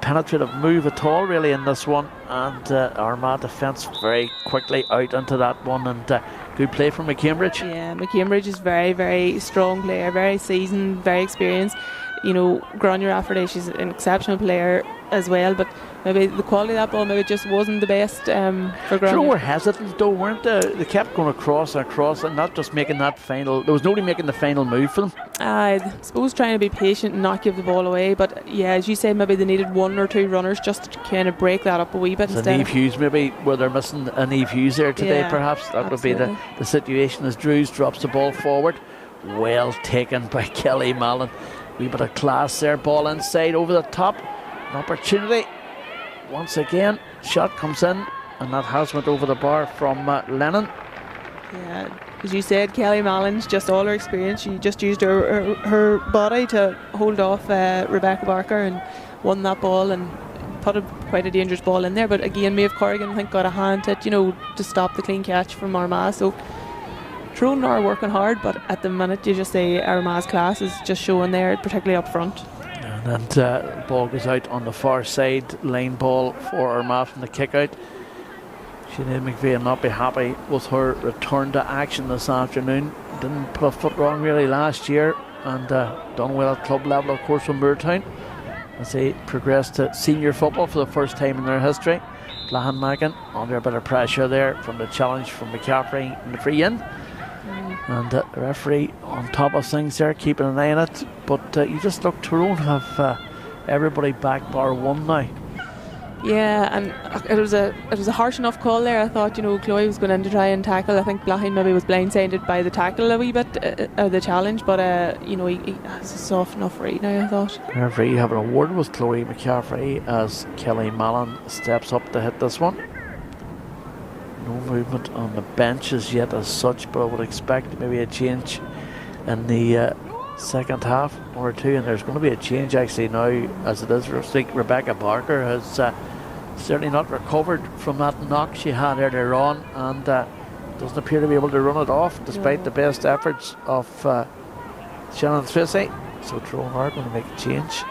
penetrative move at all really in this one, and Armagh defence very quickly out into that one, and good play from McCambridge. Yeah, McCambridge is very, very strong player, very seasoned, very experienced. You know, Grania Rafferty, she's an exceptional player as well, but maybe the quality of that ball maybe just wasn't the best for Grania. Sure, were hesitant though, weren't they? They kept going across and not just making that final. There was nobody making the final move for them. I suppose trying to be patient and not give the ball away, but yeah, as you say, maybe they needed one or two runners just to kind of break that up a wee bit. It's Eve Hughes maybe, where they're missing an Eve Hughes there today, yeah, perhaps. That absolutely would be the situation as Drews drops the ball forward. Well taken by Kelly Mallon. Wee bit of class there, ball inside over the top. An opportunity once again. Shot comes in, and that has went over the bar from Lennon. Yeah, as you said, Kelly Mallon's just all her experience. She just used her body to hold off Rebecca Barker and won that ball and put quite a dangerous ball in there. But again, Maeve Corrigan, I think, got a hand to it, you know, to stop the clean catch from Armagh. So Tyrone are working hard, but at the minute you just say Armagh's class is just showing there, particularly up front. And the ball goes out on the far side, lane ball for Armagh from the kick out. Sinead McVeigh will not be happy with her return to action this afternoon. Didn't put a foot wrong really last year, and done well at club level, of course, from Moortown as they progressed to senior football for the first time in their history. Blahan Mackin under a bit of pressure there from the challenge from McCaffrey in the free in. And the referee on top of things there, keeping an eye on it. But you just look, Tyrone have everybody back bar one now. Yeah, and it was a harsh enough call there. I thought, you know, Chloe was going in to try and tackle. I think Blahan maybe was blindsided by the tackle a wee bit, the challenge. But you know, he has a soft enough read now, I thought. The referee having a word with Chloe McCaffrey as Kelly Mallon steps up to hit this one. No movement on the benches yet as such, but I would expect maybe a change in the second half or two, and there's going to be a change actually now as it is. I think Rebecca Barker has certainly not recovered from that knock she had earlier on, and doesn't appear to be able to run it off despite the best efforts of Shannon Tracy. So Tyrone are going to make a change.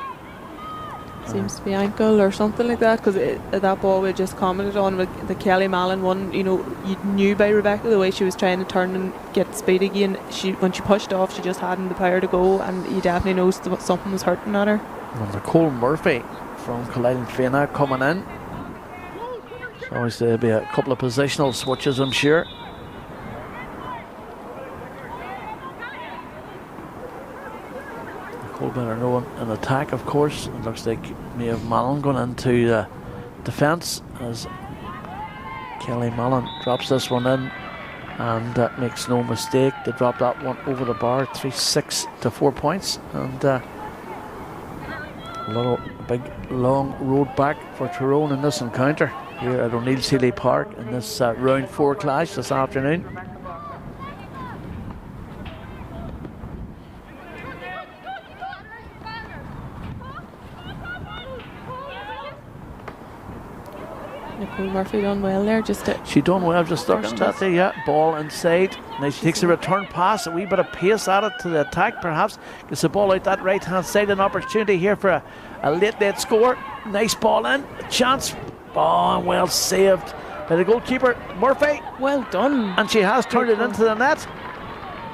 Seems to be ankle or something like that, because that ball we just commented on with the Kelly Mallon one, you know, you knew by Rebecca the way she was trying to turn and get speed again. When she pushed off, she just hadn't the power to go, and you definitely know something was hurting at her. And Nicole Murphy from Killile and Fianna coming in. So obviously there'll be a couple of positional switches, I'm sure. Better know an attack, of course. It looks like Maeve Mallon going into the defence as Kelly Mallon drops this one in, and makes no mistake to drop that one over the bar. 3-6 to 4 points, and a big long road back for Tyrone in this encounter here at O'Neill Seeley Park in this round 4 clash this afternoon. Nicole Murphy done well there. She done well, just looking at that there, yeah. Ball inside. Now she takes a return pass, a wee bit of pace at it to the attack, perhaps. Gets the ball out that right hand side. An opportunity here for a late score. Nice ball in. A chance. Oh, well saved by the goalkeeper, Murphy. Well done. And she has turned it into the net.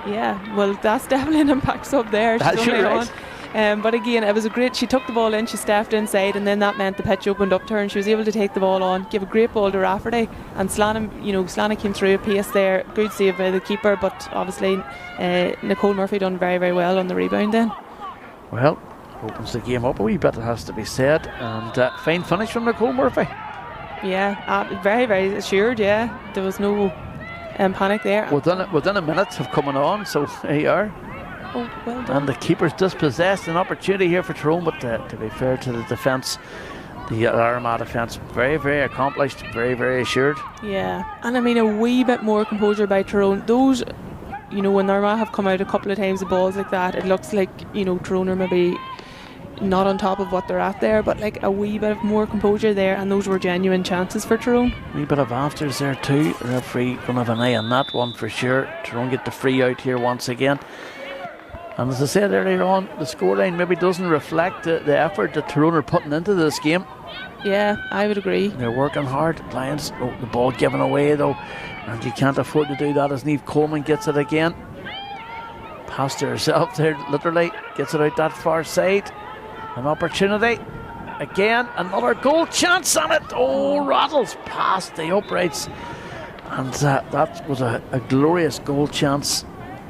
Yeah, well, that's definitely an impact sub there. She's That's only right. on. But again, it was a great. She took the ball in, she staffed inside, and then that meant the pitch opened up to her, and she was able to take the ball on, give a great ball to Rafferty, and Slana came through a pace there. Good save by the keeper, but obviously Nicole Murphy done very, very well on the rebound then. Well, opens the game up a wee bit, it has to be said, and fine finish from Nicole Murphy. Yeah, very, very assured. Yeah, there was no panic there. Within a minute of coming on, so there you are. Oh, well done. And the keeper's dispossessed. An opportunity here for Tyrone, but to be fair to the defence, the Armagh defence, very, very accomplished, very, very assured. Yeah, and I mean a wee bit more composure by Tyrone. Those, when Armagh have come out a couple of times with balls like that, it looks like, Tyrone are maybe not on top of what they're at there, but like a wee bit of more composure there, and those were genuine chances for Tyrone. A wee bit of afters there too. The referee going to have an eye on that one for sure. Tyrone get the free out here once again. And as I said earlier on, the scoreline maybe doesn't reflect the effort that Tyrone are putting into this game. Yeah, I would agree. They're working hard. Lions, the ball given away though, and you can't afford to do that as Niamh Coleman gets it again. Pass to herself there, literally. Gets it out that far side. An opportunity. Again, another goal chance on it. Oh, rattles past the uprights. And that was a glorious goal chance,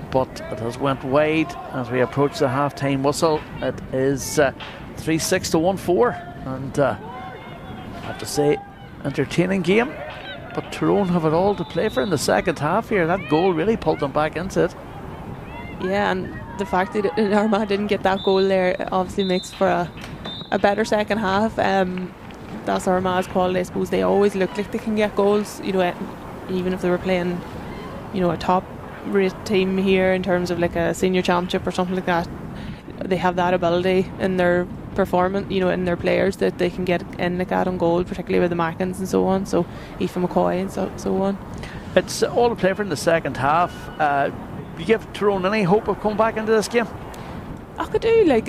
but it has went wide as we approach the half-time whistle. It is 3-6 to 1-4, and I have to say, entertaining game, but Tyrone have it all to play for in the second half here. That goal really pulled them back into it. Yeah, and the fact that Armagh didn't get that goal there obviously makes for a better second half. That's Armagh's quality, I suppose. They always look like they can get goals, even if they were playing, a top rate team here in terms of like a senior championship or something like that. They have that ability in their performance, in their players, that they can get in like that on goal, particularly with the Mackins and so on, so Aoife McCoy and so on. It's all to play for in the second half. You give Tyrone any hope of coming back into this game? I could do,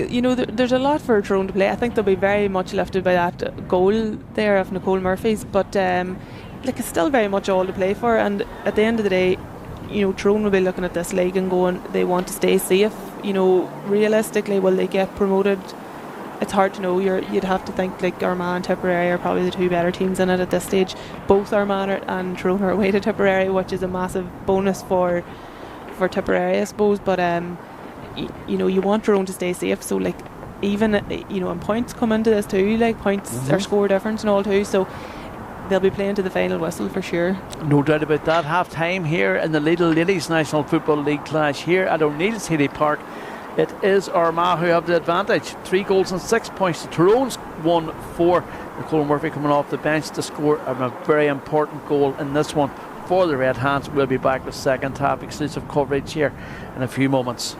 there's a lot for Tyrone to play. I think they'll be very much lifted by that goal there of Nicole Murphy's, but it's still very much all to play for, and at the end of the day, Tyrone will be looking at this league and going, they want to stay safe. Realistically, will they get promoted? It's hard to know. You'd have to think like Armagh and Tipperary are probably the two better teams in it at this stage. Both Armagh and Tyrone are away to Tipperary, which is a massive bonus for Tipperary, I suppose. But you want Tyrone to stay safe. So even and points come into this too. Points are score difference and all too. So they'll be playing to the final whistle for sure. No doubt about that. Half time here in the Lidl Ladies National Football League clash here at O'Neill's Healy Park. It is Armagh who have the advantage. 3 goals and 6 points to Tyrone's 1-4. Nicole Murphy coming off the bench to score a very important goal in this one for the Red Hands. We'll be back with second half exclusive coverage here in a few moments.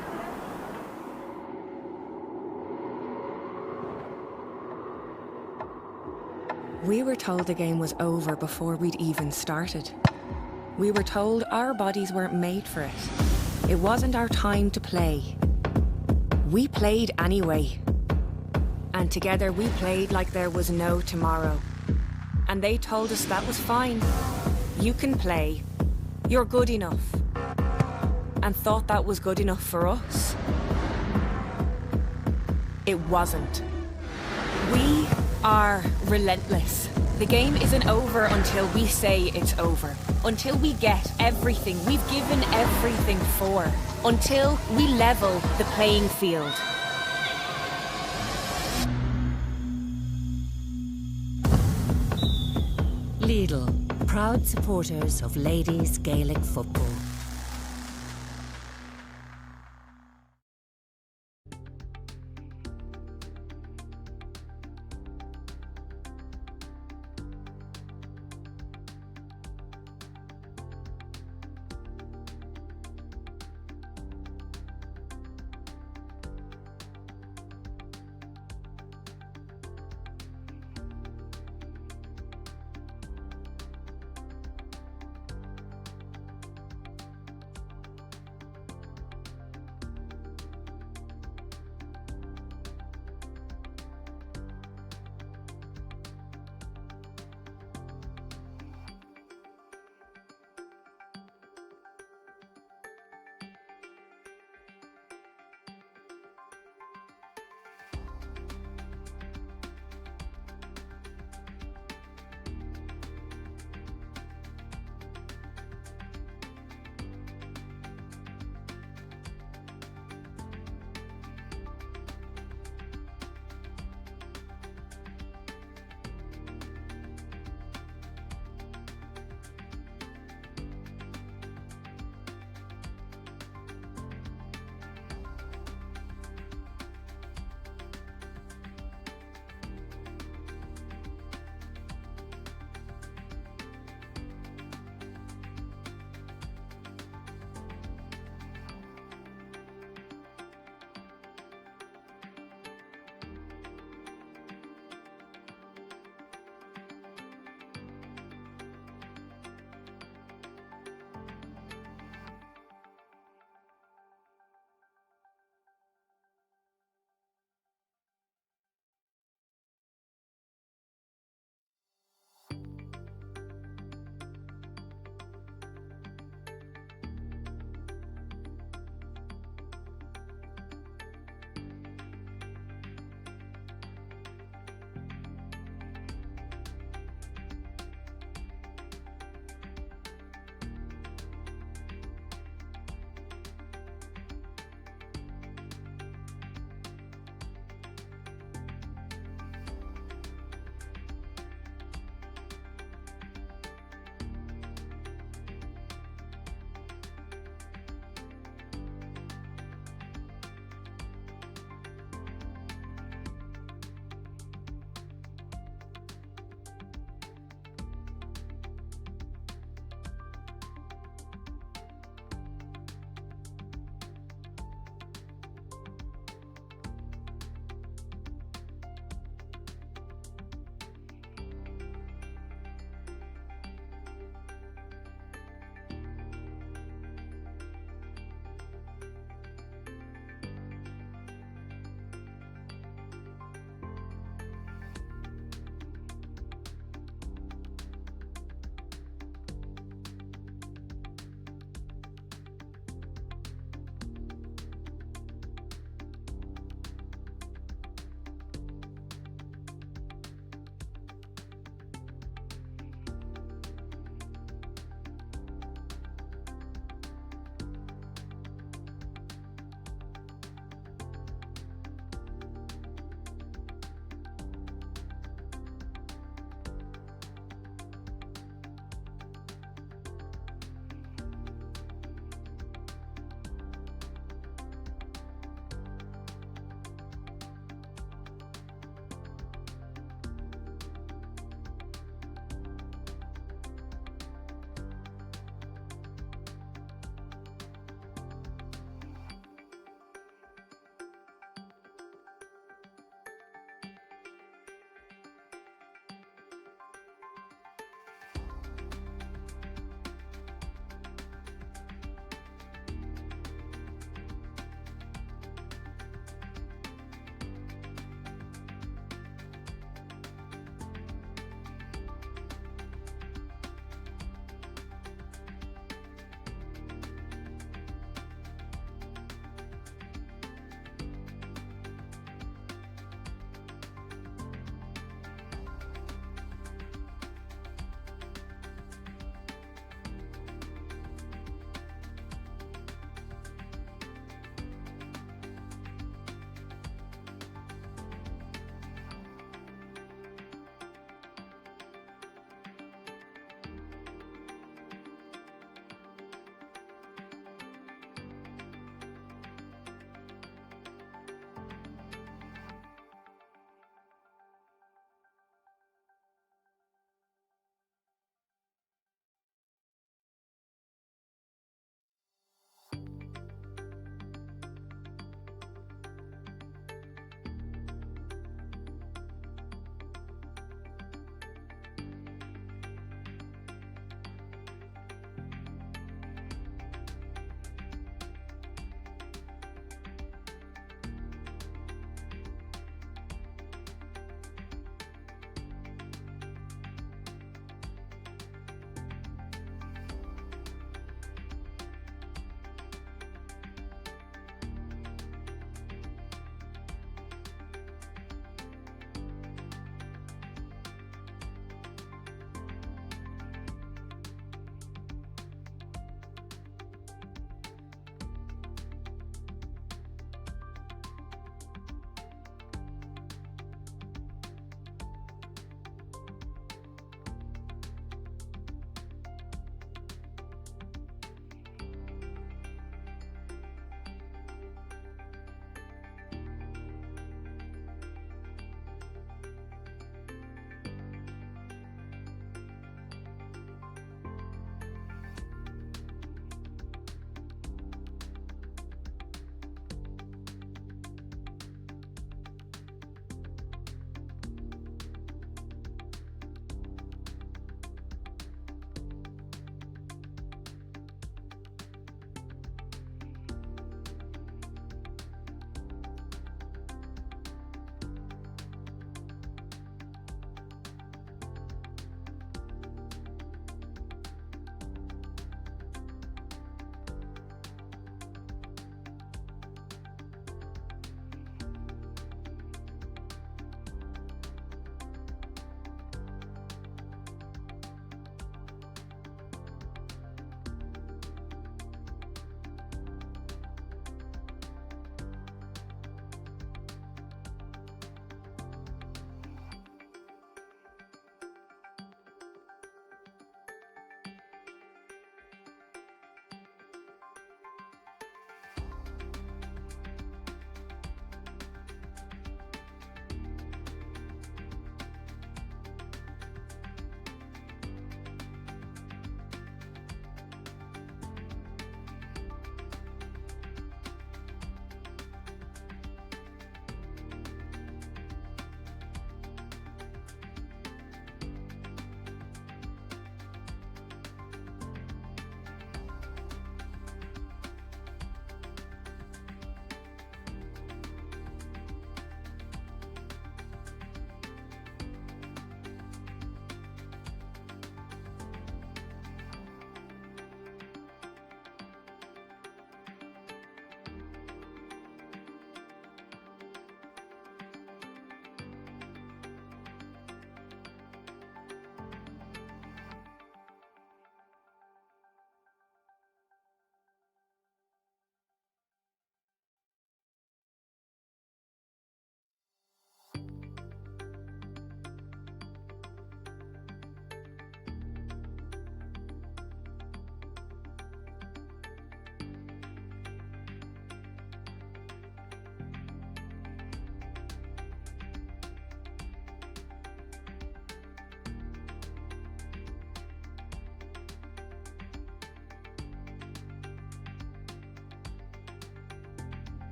We were told the game was over before we'd even started. We were told our bodies weren't made for it. It wasn't our time to play. We played anyway. And together we played like there was no tomorrow. And they told us that was fine. You can play. You're good enough. And thought that was good enough for us. It wasn't. We are relentless. The game isn't over until we say it's over. Until we get everything we've given everything for. Until we level the playing field. Lidl, proud supporters of ladies Gaelic football.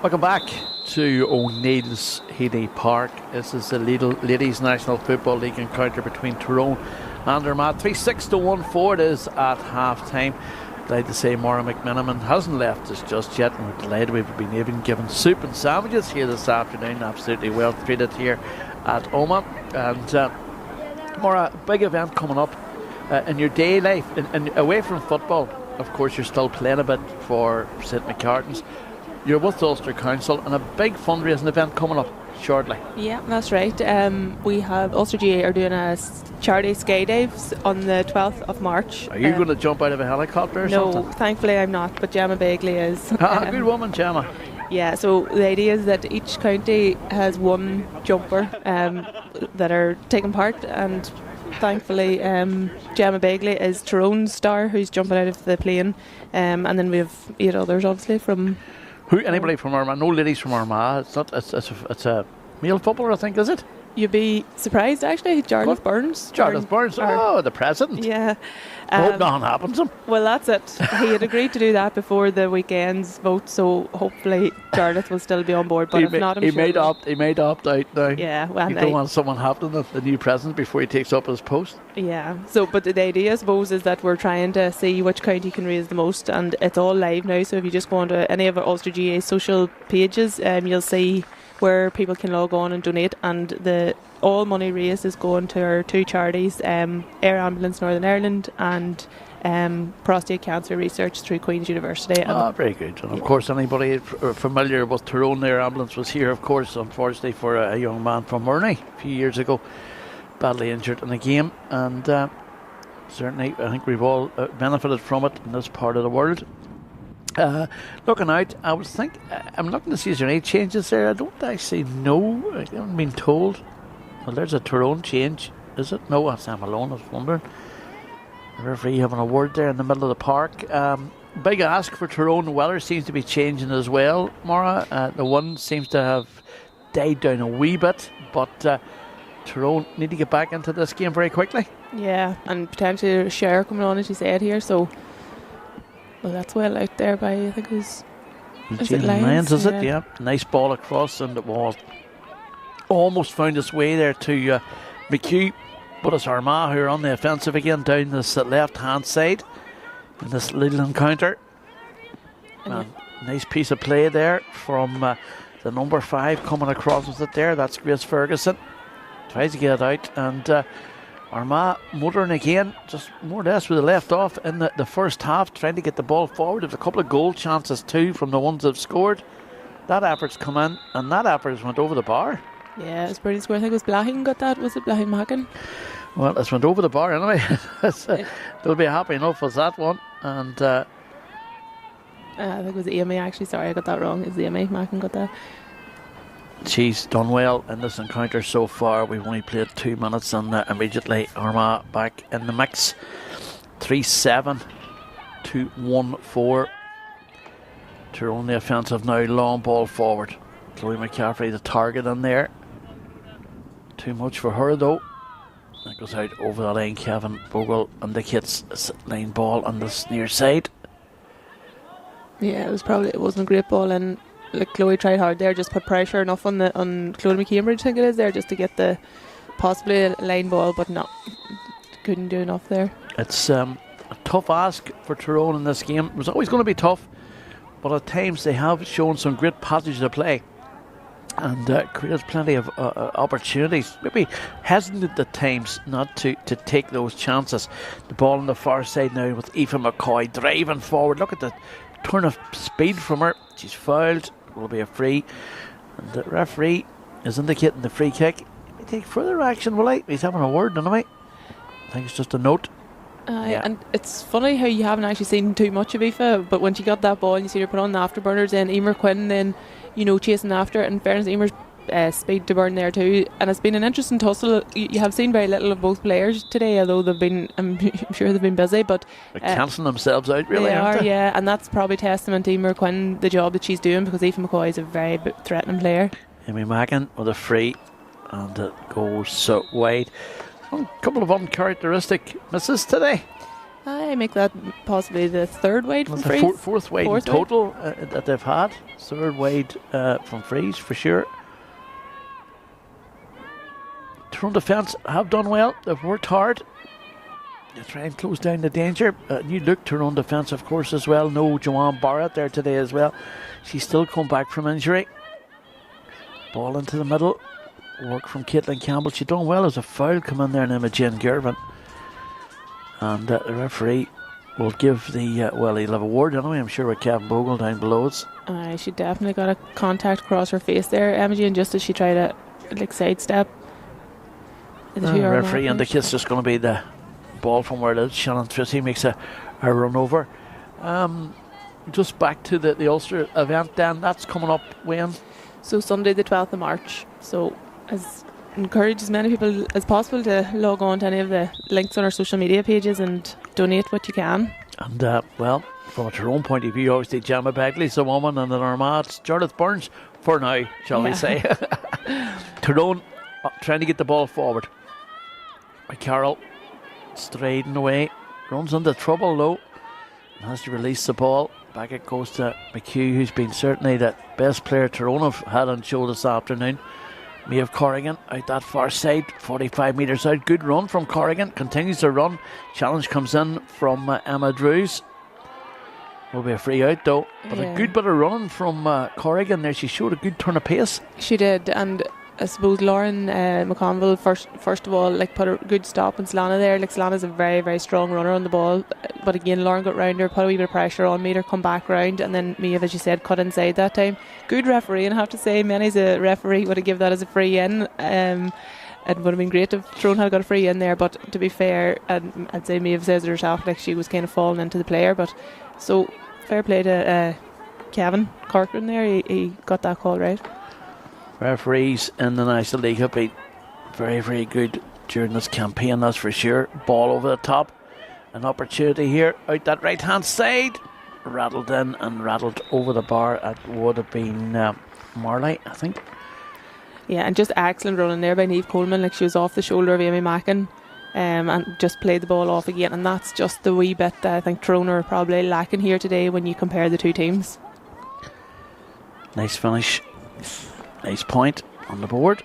Welcome back to O'Neill's Healy Park. This is the Lidl Ladies National Football League encounter between Tyrone and Armagh. 3-6-1 it is at half time. Glad to say Maura McMenamin hasn't left us just yet, and we're delighted we've been even given soup and sandwiches here this afternoon. Absolutely well treated here at Armagh. And Maura, big event coming up in your day life, and away from football. Of course, you're still playing a bit for St McCartans. You're with Ulster Council and a big fundraising event coming up shortly. Yeah, that's right. We have Ulster GA are doing a charity skydives on the 12th of March. Are you going to jump out of a helicopter or something? No, thankfully I'm not, but Gemma Bagley is. Good woman, Gemma. Yeah, so the idea is that each county has one jumper that are taking part, and thankfully Gemma Bagley is Tyrone's star who's jumping out of the plane, and then we have 8 others obviously from... Anybody from Armagh? No ladies from Armagh. It's a male footballer, I think, is it? You'd be surprised actually. Jarlath Burns. Jarlath Burns. Oh, the president. Yeah. I hope nothing happens to him. Well, that's it. He had agreed to do that before the weekend's vote, so hopefully Jarlath will still be on board. But if not, he may opt out now. Yeah, well, you don't want someone happening to the new president before he takes up his post. Yeah. So, but the idea, I suppose, is that we're trying to see which county can raise the most, and it's all live now. So if you just go onto any of our Ulster GA social pages, you'll see where people can log on and donate, and all money raised is going to our 2 charities, Air Ambulance Northern Ireland and prostate cancer research through Queen's University. Very good. And of course, anybody familiar with Tyrone Air Ambulance was here, of course, unfortunately, for a young man from Murney a few years ago, badly injured in a game, and certainly I think we've all benefited from it in this part of the world. Looking out, I'm looking to see is there any changes there. I don't actually know. I haven't been told. Well, there's a Tyrone change, is it? No, that's Sam Malone. I was wondering. The referee having a word there in the middle of the park. Big ask for Tyrone. The weather seems to be changing as well, Maura. The one seems to have died down a wee bit, but Tyrone need to get back into this game very quickly. Yeah, and potentially a share coming on, as you said here, so... Well, that's well out there by, I think it was... Is it Lions? Is it? Yeah. Nice ball across, and it was almost found its way there to McHugh. But it's Armagh who are on the offensive again down this left-hand side in this little encounter. Nice piece of play there from the number 5 coming across with it there. That's Grace Ferguson. Tries to get it out, and... Armagh motoring again, just more or less where they left off in the first half, trying to get the ball forward. There's a couple of goal chances too from the ones that have scored. That effort's come in, and that effort went over the bar. Yeah, it's pretty square. I think it was Blahin got that. Was it Blahin Macken? Well, it's went over the bar anyway. They'll be happy enough with that one. And I think it was Amy actually. Sorry, I got that wrong. It's Amy Macken got that. She's done well in this encounter so far. We've only played 2 minutes, and immediately Armagh back in the mix. 3-7 to 1-4. Tyrone the offensive now, long ball forward. Chloe McCaffrey the target in there. Too much for her though. That goes out over the line. Kevin Bogle indicates a line ball on the near side. Yeah, it wasn't a great ball, and like Chloe tried hard there, just put pressure enough on Chloe McCambridge, I think it is there, just to get the possibly a line ball, but no, couldn't do enough there. It's a tough ask for Tyrone in this game. It was always going to be tough, but at times they have shown some great passages of play and created plenty of opportunities. Maybe hesitant at times not to take those chances. The ball on the far side now with Aoife McCoy driving forward. Look at the turn of speed from her. She's fouled. It will be a free, and the referee is indicating the free kick. He may take further action, will he? He's having a word anyway. I think it's just a note. Yeah. And it's funny how you haven't actually seen too much of Aoife, but when she got that ball and you see her put on the afterburners, then Emer Quinn then, chasing after it. In fairness, Emer's speed to burn there too, and it's been an interesting tussle. You have seen very little of both players today, although I'm sure they've been busy, but they're cancelling themselves out really. They aren't are, they? yeah, and that's probably testament to Emer Quinn, the job that she's doing, because Aoife McCoy is a very threatening player. Amy Mackin with a free, and it goes so wide. A couple of uncharacteristic misses today. I make that possibly the third wide from freeze. Fourth wide in total that they've had. Third wide from freeze for sure. Tyrone defence have done well. They've worked hard to try and close down the danger. New look Tyrone defence, of course, as well. No Joanne Barrett there today as well. She's still come back from injury. Ball into the middle. Work from Caitlin Campbell. She done well as a foul come in there, named Jen Gervin. And the referee will give the he'll have a word anyway, I'm sure, with Kevin Bogle down below us. She definitely got a contact across her face there, Imogen, just as she tried to sidestep. The referee indicates there's going to be the ball from where it is. Shannon Trissy makes a run over. Just back to the Ulster event then, that's coming up when? So Sunday the 12th of March. So encourage as many people as possible to log on to any of the links on our social media pages and donate what you can. And from a Tyrone point of view, obviously Gemma Begley's a woman, and in Armagh it's Jarlath Burns for now, shall we say. Tyrone trying to get the ball forward. Carroll striding away, runs into trouble though, and has to release the ball. Back it goes to McHugh, who's been certainly the best player Tyrone have had on show this afternoon. Maeve Corrigan out that far side, 45 metres out. Good run from Corrigan, continues to run. Challenge comes in from Emma Drews. Will be a free out though, but a good bit of running from Corrigan there. She showed a good turn of pace. She did, and I suppose Lauren McConville first of all put a good stop on Slana there. Slana's a very, very strong runner on the ball, but again Lauren got round her, put a wee bit of pressure on, made her come back round, and then Maeve, as you said, cut inside that time. Good referee, and I have to say Manny's a referee would have given that as a free in. It would have been great if Tyrone had got a free in there, but to be fair, and I'd say Maeve says it herself, she was kind of falling into the player, but so fair play to Kevin Corcoran there, he got that call right. Referees in the National League have been very, very good during this campaign, that's for sure. Ball over the top. An opportunity here out that right hand side. Rattled in and rattled over the bar. It would have been Marley, I think. Yeah, and just excellent running there by Niamh Coleman. She was off the shoulder of Amy Mackin and just played the ball off again. And that's just the wee bit that I think Tyrone are probably lacking here today when you compare the two teams. Nice finish. Nice point on the board.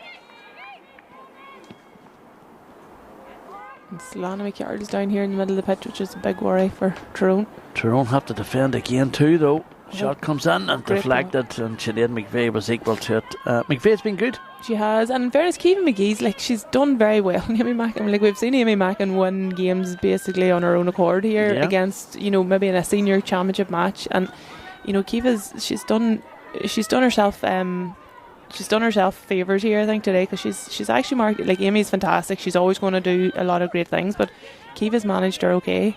And Solana McYard is down here in the middle of the pitch, which is a big worry for Tyrone. Tyrone have to defend again too though. Shot comes in and deflected, and Sinead McVeigh was equal to it. McVeigh's been good. She has, and in fairness, Keevan McGee's she's done very well. Amy Mackin, we've seen Amy Mackin win games basically on her own accord here against maybe in a senior championship match, and Keeva's she's done herself. She's done herself favours here, I think, today, because she's actually marked Amy's fantastic. She's always going to do a lot of great things, but Keeva's managed her okay.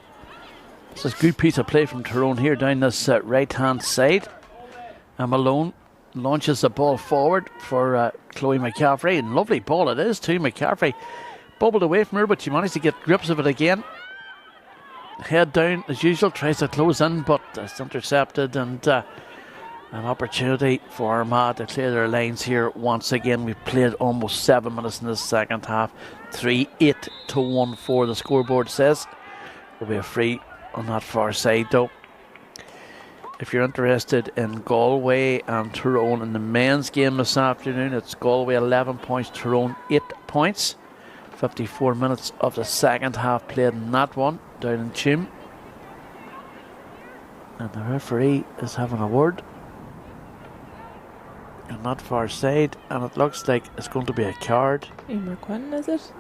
This is a good piece of play from Tyrone here down this right hand side. Malone launches the ball forward for Chloe McCaffrey, and lovely ball it is too. McCaffrey bubbled away from her, but she managed to get grips of it again. Head down as usual, tries to close in, but it's intercepted, and an opportunity for Armagh to clear their lines here once again. We've played almost 7 minutes in the second half. 3-8 to 1-4 the scoreboard says. There'll be a free on that far side though. If you're interested in Galway and Tyrone in the men's game this afternoon, it's Galway 11 points, Tyrone 8 points. 54 minutes of the second half played in that one down in Tuam. And the referee is having a word on that far side, and it looks like it's going to be a card. Emer Quinn, is it?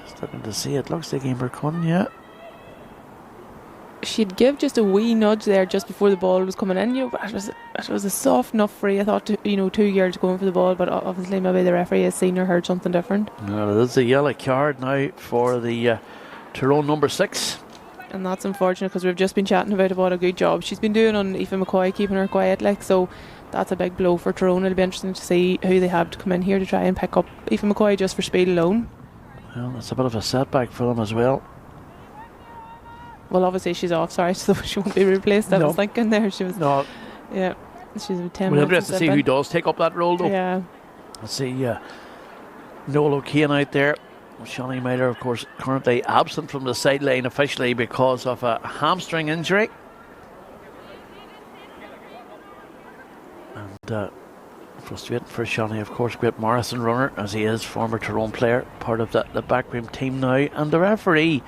Just looking to see, it looks like Emer Quinn, yeah. She'd give just a wee nudge there just before the ball was coming in. It was a soft enough free. I thought 2 yards going for the ball, but obviously maybe the referee has seen or heard something different. No, it is a yellow card now for the Tyrone number 6. And that's unfortunate, because we've just been chatting about what a good job she's been doing on Aoife McCoy, keeping her quiet so that's a big blow for Tyrone. It'll be interesting to see who they have to come in here to try and pick up Aoife McCoy just for speed alone. Well, it's a bit of a setback for them as well. Well, obviously she's offside, so she won't be replaced. I was thinking there. She was. No. Yeah. She's 10 minutes. We're interested to see who does take up that role though. Yeah. Let's see Noel O'Kane out there. Shawnee Miller, of course, currently absent from the sideline officially because of a hamstring injury. And frustrating for Shawnee, of course, great marathon runner as he is, former Tyrone player, part of the backroom team now. And the referee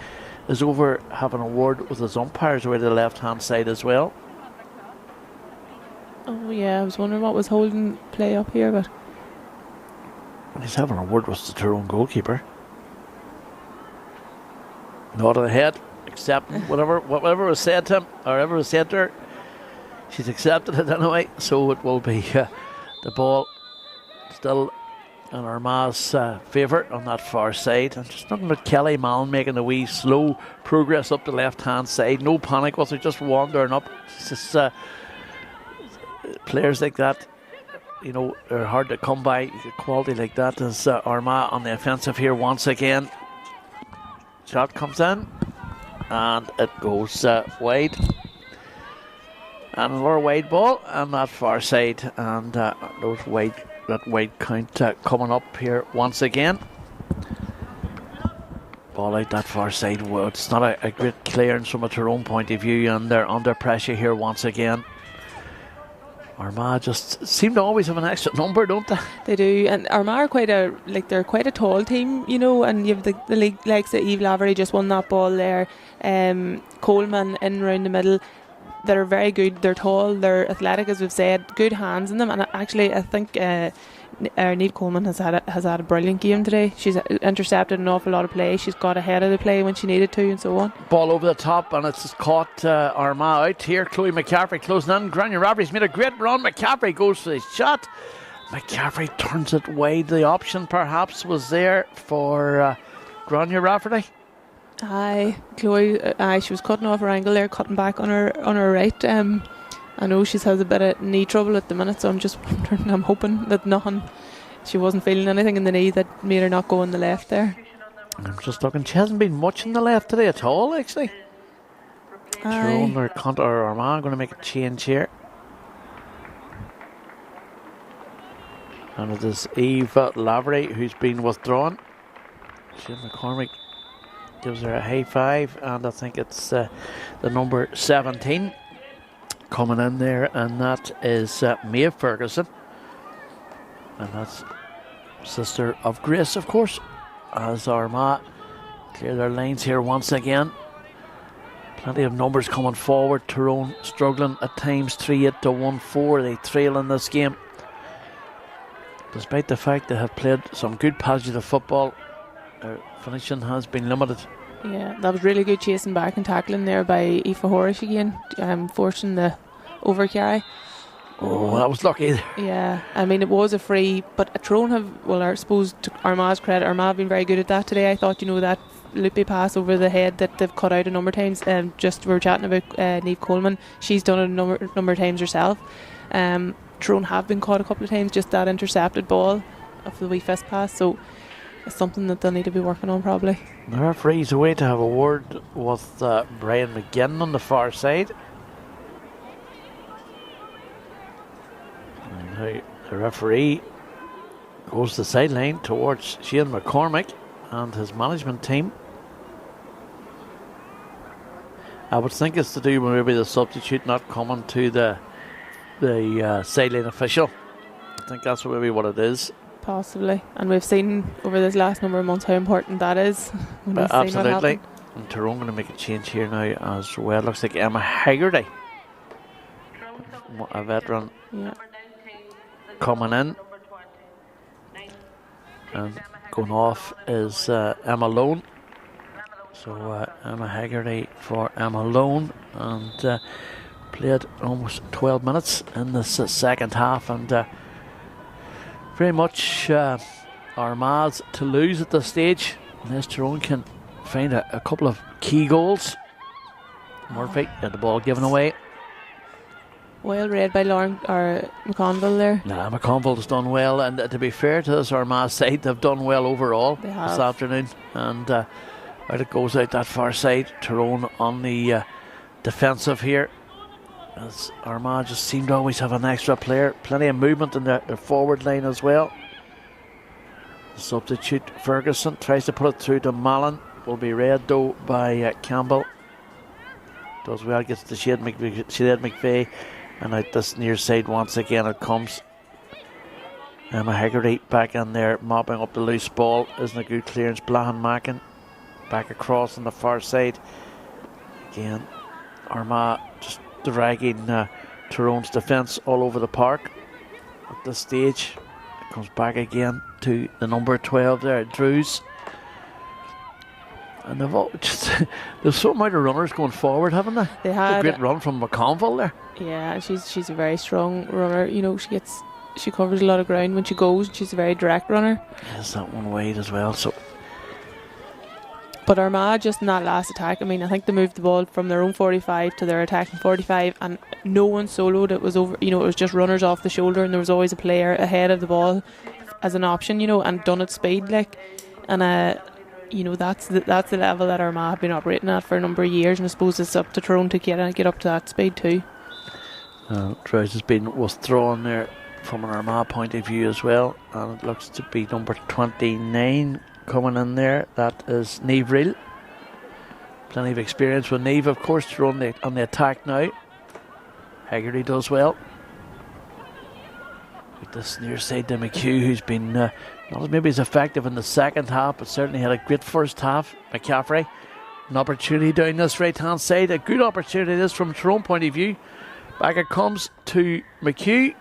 is over having a word with his umpires over the left hand side as well. Oh yeah, I was wondering what was holding play up here, but he's having a word with the Tyrone goalkeeper. Nod of the head, accepting whatever was said to him, or whatever was said to her. She's accepted it anyway, so it will be the ball still in Armagh's favour on that far side. And just looking at Kelly Mallon making a wee slow progress up the left hand side. No panic with her, just wandering up. It's just, players like that, you know, are hard to come by. Quality like that is Armagh on the offensive here once again. Shot comes in and it goes wide. And another wide ball on that far side, and that wide count coming up here once again. Ball out that far side. Well, it's not a great clearance from a Tyrone point of view, and they're under pressure here once again. Armagh just seem to always have an extra number, don't they? they do. And Armagh are they're quite a tall team, you know. And you have the league likes that Eve Lavery just won that ball there. Coleman in round the middle. They're very good. They're tall. They're athletic, as we've said. Good hands in them. And actually, I think Niamh Coleman has had a brilliant game today. She's intercepted an awful lot of play. She's got ahead of the play when she needed to, and so on. Ball over the top, and it's caught Armagh out here. Chloe McCaffrey closing in. Grania Rafferty's made a great run. McCaffrey goes for his shot. McCaffrey turns it wide. The option perhaps was there for Grania Rafferty. Aye, Chloe. She was cutting off her angle there, cutting back on her right. I know she has a bit of knee trouble at the minute, so I'm just wondering. I'm hoping that she wasn't feeling anything in the knee that made her not go on the left there. I'm just looking. She hasn't been much in the left today at all, actually. Tyrone or Armagh going to make a change here, and it is Eve Lavery who's been withdrawn. Shane McCormick gives her a high five, and I think it's the number 17 coming in there, and that is Maeve Ferguson, and that's sister of Grace, of course, as Armagh clear their lines here once again. Plenty of numbers coming forward. Tyrone struggling at times, 3-8 to 1-4. They trail in this game, despite the fact they have played some good positive football. Their finishing has been limited. Yeah, that was really good chasing back and tackling there by Aoife Horish again, forcing the overcarry. Oh, that was lucky. Yeah, I mean, it was a free, but Tyrone have, well, I suppose to Armagh's credit, Armagh have been very good at that today. I thought, you know, that loopy pass over the head that they've cut out a number of times. Just we were chatting about Niamh Coleman. She's done it a number of times herself. Tyrone have been caught a couple of times, just that intercepted ball of the wee fist pass. So it's something that they'll need to be working on probably. The referee's away to have a word with Brian McGinn on the far side. And now the referee goes to the sideline towards Shane McCormick and his management team. I would think it's to do with maybe the substitute not coming to the sideline official. I think that's maybe what it is. Possibly, and we've seen over this last number of months how important that is. Absolutely. And Tyrone going to make a change here now as well. Looks like Emma Haggerty, a veteran, coming in, and going off is Emma Lone. So Emma Haggerty for Emma Lone, and played almost 12 minutes in this second half, and very much Armagh's to lose at this stage unless Tyrone can find a couple of key goals. Murphy had the ball given away. Well read by Lauren or McConville there. Nah, McConville has done well, and to be fair to this Armagh side, they've done well overall this afternoon, and out it goes out that far side. Tyrone on the defensive here, as Armagh just seem to always have an extra player. Plenty of movement in their forward line as well. Substitute Ferguson tries to put it through to Mallon. Will be read though by Campbell. Does well, gets to Sinead McVeigh, and out this near side once again it comes. Emma Hegarty back in there, mopping up the loose ball. Isn't a good clearance. Blahan Mackin back across on the far side. Again, Armagh just dragging Tyrone's defence all over the park. At this stage, it comes back again to the number 12 there, Drews. And they've all just there's so many runners going forward, haven't they? They had a great run from McConville there. Yeah, and she's a very strong runner. You know, she covers a lot of ground when she goes. She's a very direct runner. Yes, that one wide as well. So, but Armagh just in that last attack, I mean, I think they moved the ball from their own 45 to their attacking 45, and no one soloed. It was over. You know, it was just runners off the shoulder, and there was always a player ahead of the ball as an option. You know, and done at speed, like, and you know, that's the level that Armagh have been operating at for a number of years, and I suppose it's up to Tyrone to get up to that speed too. Drowse has been withdrawn there from an Armagh point of view as well, and it looks to be number 29 coming in there. That is Niamh Reel. Plenty of experience with Niamh, of course. They're on the attack now. Hegarty does well. With this near side to McHugh, who's been not maybe as effective in the second half, but certainly had a great first half. McCaffrey, an opportunity down this right hand side, a good opportunity this from Tyrone point of view. Back it comes to McHugh.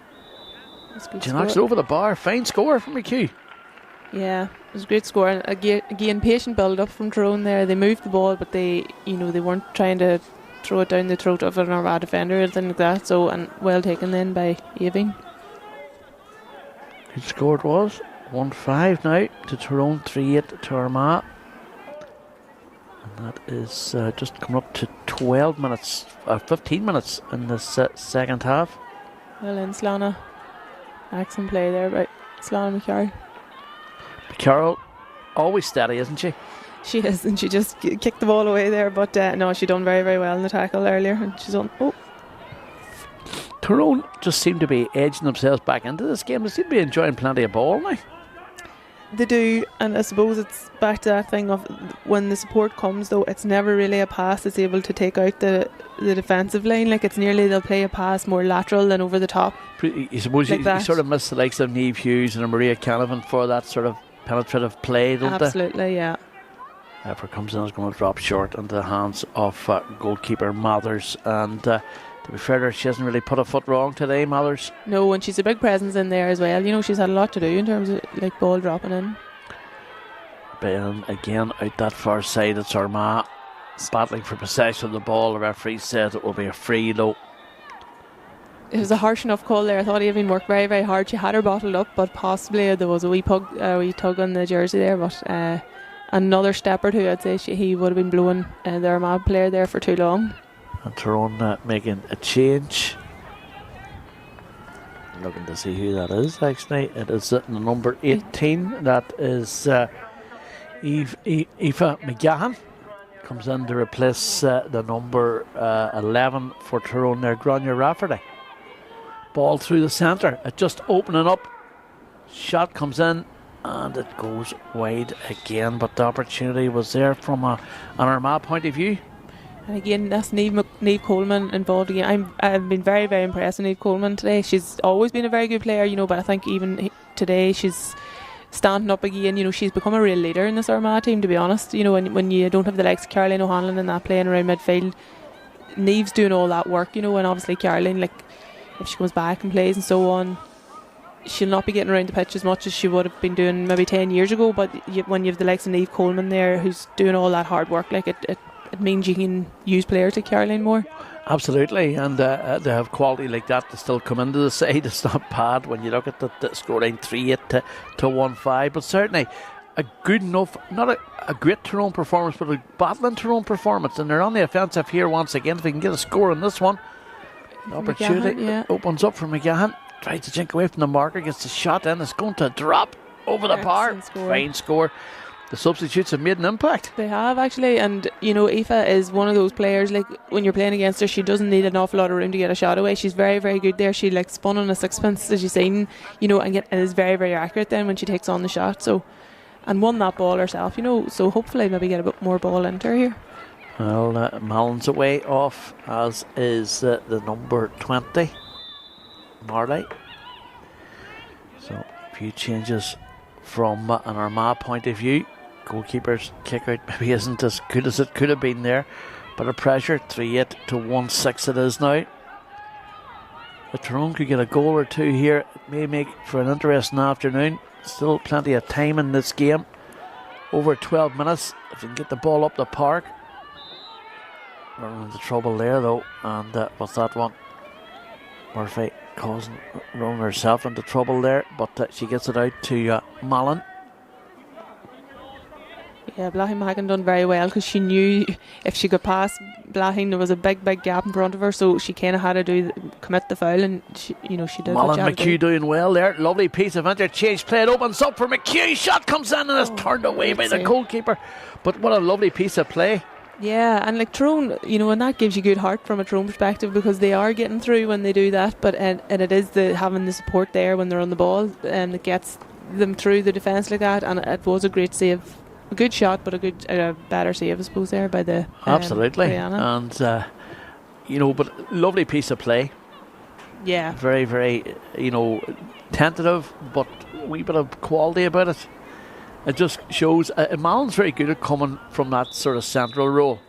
She knocks it over the bar. Fine score from McHugh. Yeah, it was a great score, and again patient build up from Tyrone there. They moved the ball, but they weren't trying to throw it down the throat of an Armagh defender or anything like that. So, and well taken then by Aving. Good score it was. 1-5 now to Tyrone, 3-8 to Armagh. And that is just coming up to 15 minutes in this second half. Well in Slánna. Excellent play there by Slánna McCarroll. McCarroll, always steady, isn't she? She is, and she just kicked the ball away there, but no, she done very, very well in the tackle earlier, and she's on. Oh. Tyrone just seem to be edging themselves back into this game. They seem to be enjoying plenty of ball now. They do, and I suppose it's back to that thing of when the support comes, though, it's never really a pass that's able to take out the defensive line. Like, it's nearly they'll play a pass more lateral than over the top. You suppose like you sort of miss the likes of Niamh Hughes and Maria Canavan for that sort of penetrative play, don't they? Absolutely, yeah. If it comes in, it's going to drop short into the hands of goalkeeper Mathers. And to be fair to her, she hasn't really put a foot wrong today, Mathers. No, and she's a big presence in there as well. You know, she's had a lot to do in terms of like ball dropping in. Ben again out that far side. It's Armagh battling for possession of the ball. The referee says it will be a free though. It was a harsh enough call there. I thought Avon worked very, very hard. She had her bottled up, but possibly there was a wee tug on the jersey there. But another step or two, I'd say he would have been blowing the Armagh player there for too long. And Tyrone making a change. Looking to see who that is actually. It is the number 18. That is Aoife McGahan. Comes in to replace the number 11 for Tyrone there, Grania Rafferty. Ball through the centre. It just opening up. Shot comes in and it goes wide again. But the opportunity was there from an Armagh point of view. And again, that's Niamh Coleman involved again. I've been very, very impressed with Niamh Coleman today. She's always been a very good player, you know, but I think even today she's standing up again. You know, she's become a real leader in this Armagh team, to be honest. You know, when you don't have the likes of Caroline O'Hanlon and that playing around midfield, Niamh's doing all that work, you know, and obviously Caroline, like, if she comes back and plays and so on, she'll not be getting around the pitch as much as she would have been doing maybe 10 years ago. But when you have the likes of Niamh Coleman there who's doing all that hard work, like it means you can use players like Caroline more. Absolutely, and to have quality like that to still come into the side, it's not bad when you look at the scoreline 3-8 to 1-5, but certainly a good enough, not a great Tyrone performance, but a battling Tyrone performance, and they're on the offensive here once again. If they can get a score on this one, the opportunity opens up for McGahan. Tries to jink away from the marker, gets the shot in, it's going to drop over the bar. Fine score. the substitutes have made an impact. They have actually, and you know, Aoife is one of those players. Like when you're playing against her, she doesn't need an awful lot of room to get a shot away. She's very, very good there. She like spun on a sixpence, as you've seen, you know, and is very, very accurate then when she takes on the shot. So, and won that ball herself, you know. So hopefully maybe get a bit more ball into her here. Well, Mallon's away off, as is the number 20, Marley. So a few changes from an Armagh point of view. Goalkeeper's kick out maybe isn't as good as it could have been there. But a pressure, 3-8 to 1-6 it is now. If Tyrone could get a goal or two here, it may make for an interesting afternoon. Still plenty of time in this game. Over 12 minutes. If you can get the ball up the park. Running into trouble there though. And with that one, Murphy causing running herself into trouble there. But she gets it out to Mallon. Yeah, Blahin hadn't done very well because she knew if she could pass Blahin, there was a big gap in front of her, so she kind of had to commit the foul, and she did. Mallon McHugh doing well there. Lovely piece of interchange play. It opens up for McHugh. Shot comes in and is turned away by the goalkeeper. But what a lovely piece of play. Yeah, and like Tyrone, you know, and that gives you good heart from a Tyrone perspective because they are getting through when they do that. But and it is having the support there when they're on the ball that gets them through the defence like that. And it was a great save. A good shot, but a better save, I suppose, there by the absolutely. Brianna. And you know, but lovely piece of play. Yeah, very, very, you know, tentative, but a wee bit of quality about it. It just shows Mallon's very good at coming from that sort of central role.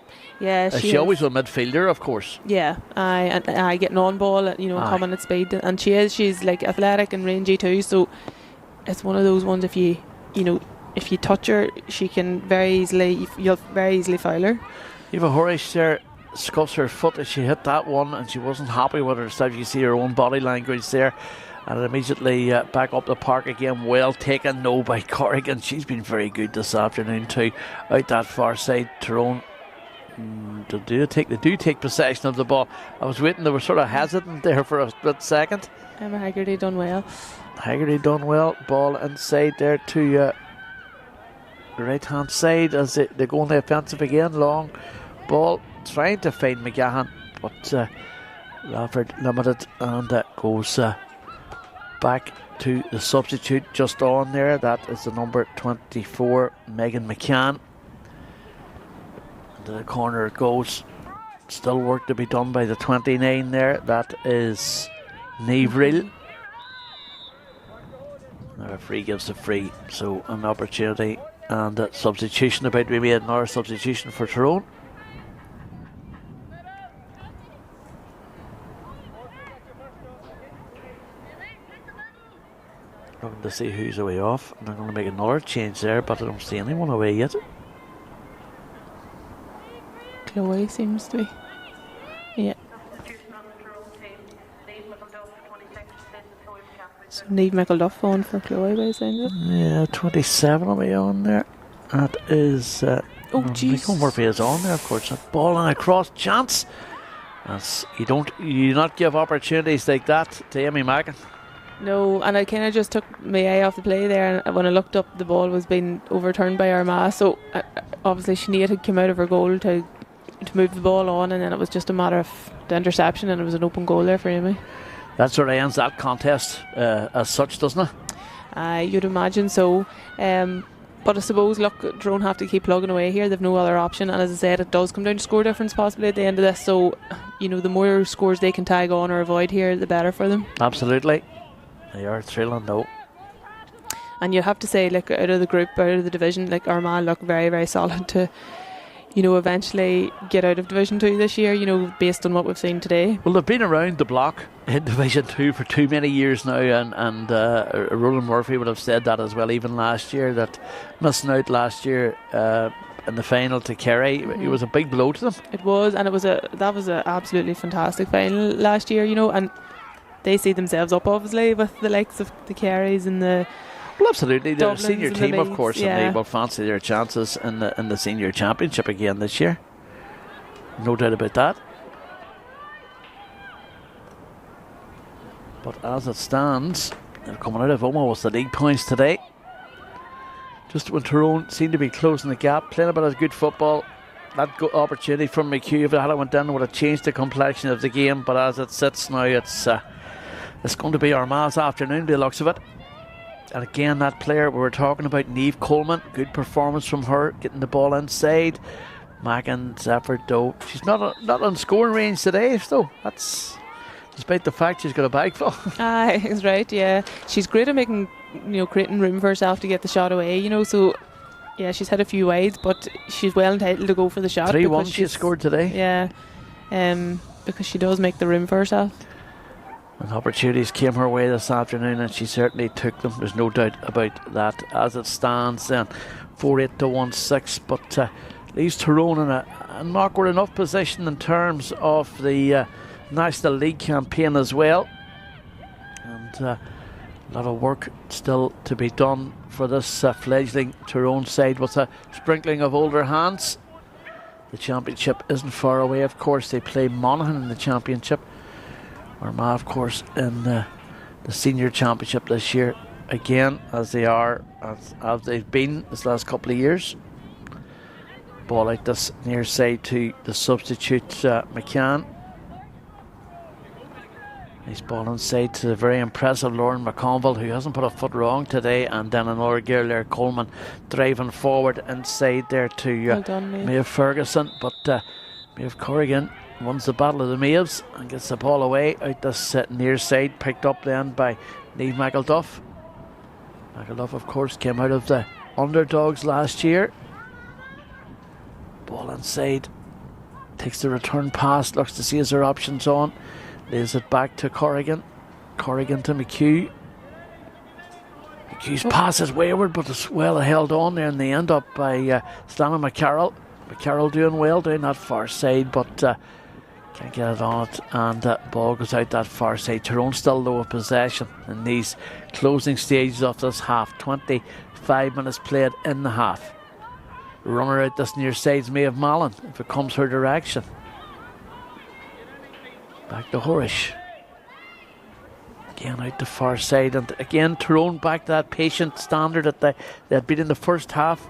Yeah, she always was a midfielder, of course. Yeah, I getting on ball, you know, coming at speed, and she's like athletic and rangy too. So it's one of those ones. If you touch her, she can you'll very easily foul her. Eva Horish there scuffs her foot as she hit that one, and she wasn't happy with herself. You see her own body language there, and immediately back up the park again. Well taken, no, by Corrigan. She's been very good this afternoon too. Out that far side, Tyrone. They do take possession of the ball. I was waiting; they were sort of hesitant there for a split second. Emma Haggerty done well. Ball inside there to right hand side as they go on the offensive again. Long ball trying to find McGahan, but Laford limited, and goes back to the substitute just on there. That is the number 24, Megan McCann. Into the corner it goes. Still work to be done by the 29 there. That is Niamh Rill. The referee gives a free, so an opportunity and a substitution about to be made. Another substitution for Tyrone. Looking to see who's away off, and they're going to make another change there, but I don't see anyone away yet. Chloe seems to be. Yeah. So Niamh McElduff on for Chloe by the sound of it. Yeah, 27 away on there. That is jeez. Murphy is on there, of course. A ball and a cross chance. You do not give opportunities like that to Amy Mackin. No, and I kind of just took my eye off the play there, and when I looked up, the ball was being overturned by Armagh. So obviously Sinead had come out of her goal to move the ball on, and then it was just a matter of the interception, and it was an open goal there for Amy. That sort of ends that contest as such, doesn't it? You'd imagine so. But I suppose, look, Tyrone have to keep plugging away here. They've no other option, and as I said, it does come down to score difference possibly at the end of this. So, you know, the more scores they can tag on or avoid here, the better for them. Absolutely. They are thrilling though. And you have to say, like, out of the group, out of the division, like, Armagh look very, very solid to, you know, eventually get out of Division 2 this year, you know, based on what we've seen today. Well, they've been around the block in Division 2 for too many years now, and Roland Murphy would have said that as well, even last year, that missing out last year in the final to Kerry, it was a big blow to them. It was, and that was a absolutely fantastic final last year, you know, and they see themselves up, obviously, with the likes of the Kerrys and the... Well, absolutely. They're a Dublin's senior team, of course, yeah. and they will fancy their chances in the senior championship again this year. No doubt about that. But as it stands, they're coming out of Omagh with the league points today. just when Tyrone seemed to be closing the gap, playing a bit of good football. That good opportunity from McHugh, if it had went in, would have changed the complexion of the game. But as it sits now, it's going to be Armagh's afternoon by the looks of it. And again, that player we were talking about, Niamh Coleman, good performance from her, getting the ball inside. Mackin's effort though, she's not on scoring range today, so that's despite the fact she's got a bag full. Aye, that's right, yeah. She's great at making, creating room for herself to get the shot away, so yeah, she's had a few wides, but she's well entitled to go for the shot. 3-1 she scored today. Yeah, because she does make the room for herself. And opportunities came her way this afternoon, and she certainly took them. There's no doubt about that. As it stands, then 4-8 to 1-6, but leaves Tyrone in an awkward enough position in terms of the National League campaign as well. And a lot of work still to be done for this fledgling Tyrone side with a sprinkling of older hands. The championship isn't far away, of course. They play Monaghan in the championship. Armagh, of course, in the senior championship this year, again, as they are, as they've been this last couple of years. Ball out this near side to the substitute McCann. Nice ball inside to the very impressive Lauren McConville, who hasn't put a foot wrong today, and then another girl there, Coleman, driving forward inside there to well done, Maeve Ferguson, but Maeve Corrigan wins the battle of the Maeves and gets the ball away out this near side, picked up then by Niamh McElduff. McElduff, of course, came out of the underdogs last year. Ball inside, takes the return pass, looks to see his her options on, lays it back to Corrigan. Corrigan to McHugh. McHugh's pass is wayward, but it's well held on there in the end up by Stana McCarroll. McCarroll doing well down that far side, but can't get it on it, and that ball goes out that far side. Tyrone still low of possession in these closing stages of this half. 25 minutes played in the half. Runner out this near side's Maeve Mallon if it comes her direction. Back to Horish. Again out the far side, and again Tyrone back to that patient standard that they had been in the first half.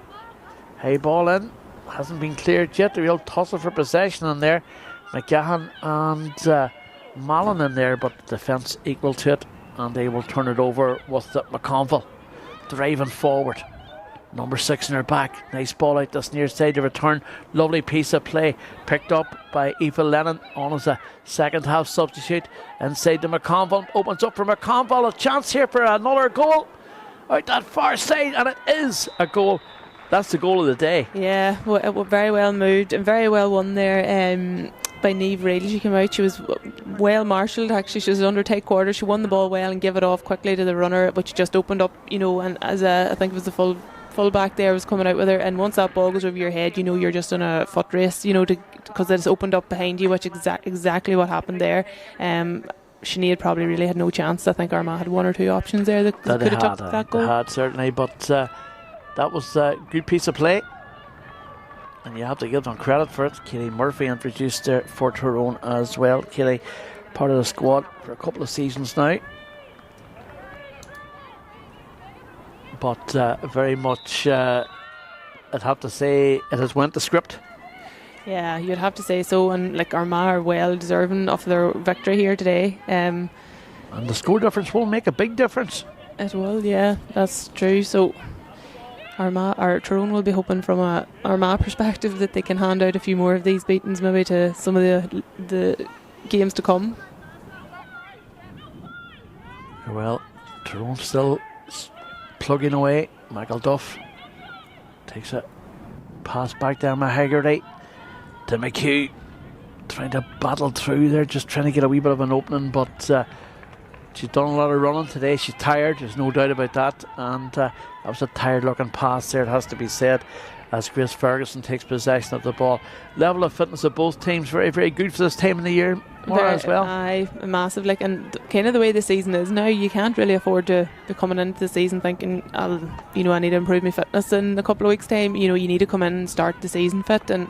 High ball in, hasn't been cleared yet. The real tussle for possession in there. McGahan and Mallon in there, but the defence equal to it, and they will turn it over with McConville driving forward. Number 6 in her back. Nice ball out this near side to return. Lovely piece of play picked up by Aoife Lennon on as a second half substitute. Inside to McConville. Opens up for McConville. A chance here for another goal out that far side, and it is a goal. That's the goal of the day. Yeah, well, it was very well moved and very well won there by Niamh. Really, she came out, she was well marshalled. Actually, she was under tight quarters. She won the ball well and gave it off quickly to the runner, which just opened up, and as I think it was the full back there was coming out with her, and once that ball goes over your head, you're just on a foot race, because it's opened up behind you, which exactly what happened there. Sinead probably really had no chance. I think Armagh had one or two options there that could have took that goal. They had, certainly, but that was a good piece of play, and you have to give them credit for it. Kaylee Murphy introduced there for Tyrone as well. Kaylee, part of the squad for a couple of seasons now, but very much I'd have to say it has went the script. Yeah, you'd have to say so, and Armagh are well deserving of their victory here today. And the score difference will make a big difference. It will, yeah, that's true. So Tyrone will be hoping from a Armagh perspective that they can hand out a few more of these beatings maybe to some of the games to come. Well, Tyrone still plugging away. Michael Duff takes a pass back down Mahaggerty to McHugh, trying to battle through there, just trying to get a wee bit of an opening, but she's done a lot of running today. She's tired, there's no doubt about that, and that was a tired looking pass there, it has to be said, as Grace Ferguson takes possession of the ball. Level of fitness of both teams very, very good for this time of the year, Maura, as well. Aye, massive. And kind of the way the season is now, you can't really afford to be coming into the season thinking, I need to improve my fitness in a couple of weeks' time. You need to come in and start the season fit, and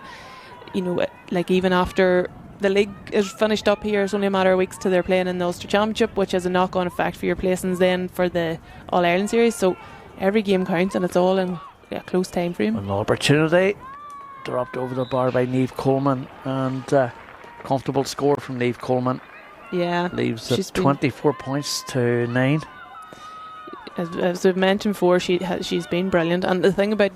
even after the league is finished up here, it's only a matter of weeks till they're playing in the Ulster Championship, which has a knock-on effect for your placings then for the All-Ireland series. So every game counts, and it's all in close time frame. An opportunity dropped over the bar by Niamh Coleman, and comfortable score from Niamh Coleman. Yeah, Leaves at 24 points to 9. As we've mentioned before, she's been brilliant. And the thing about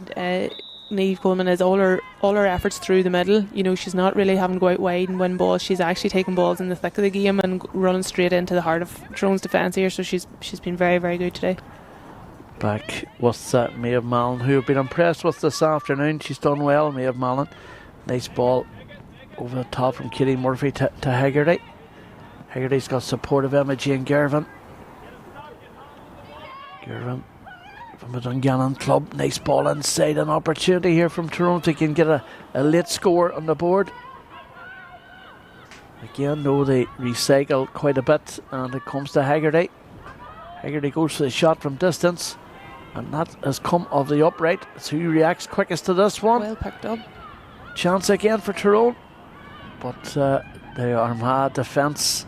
Niamh Coleman is all her efforts through the middle. You know, she's not really having to go out wide and win balls. She's actually taking balls in the thick of the game and running straight into the heart of Tyrone's defence here. So she's been very, very good today. Back with Maeve Mallon, who have been impressed with this afternoon. She's done well, Maeve Mallon. Nice ball over the top from Kitty Murphy to Hegarty. Hegarty's got support of Emma Jane Gervin. Gervin from the Dungannon club. Nice ball inside. An opportunity here from Tyrone to get a late score on the board. Again, though, they recycle quite a bit, and it comes to Hegarty. Hegarty goes for the shot from distance, and that has come of the upright. It's who reacts quickest to this one. Well picked up. Chance again for Tyrone, but the Armagh defence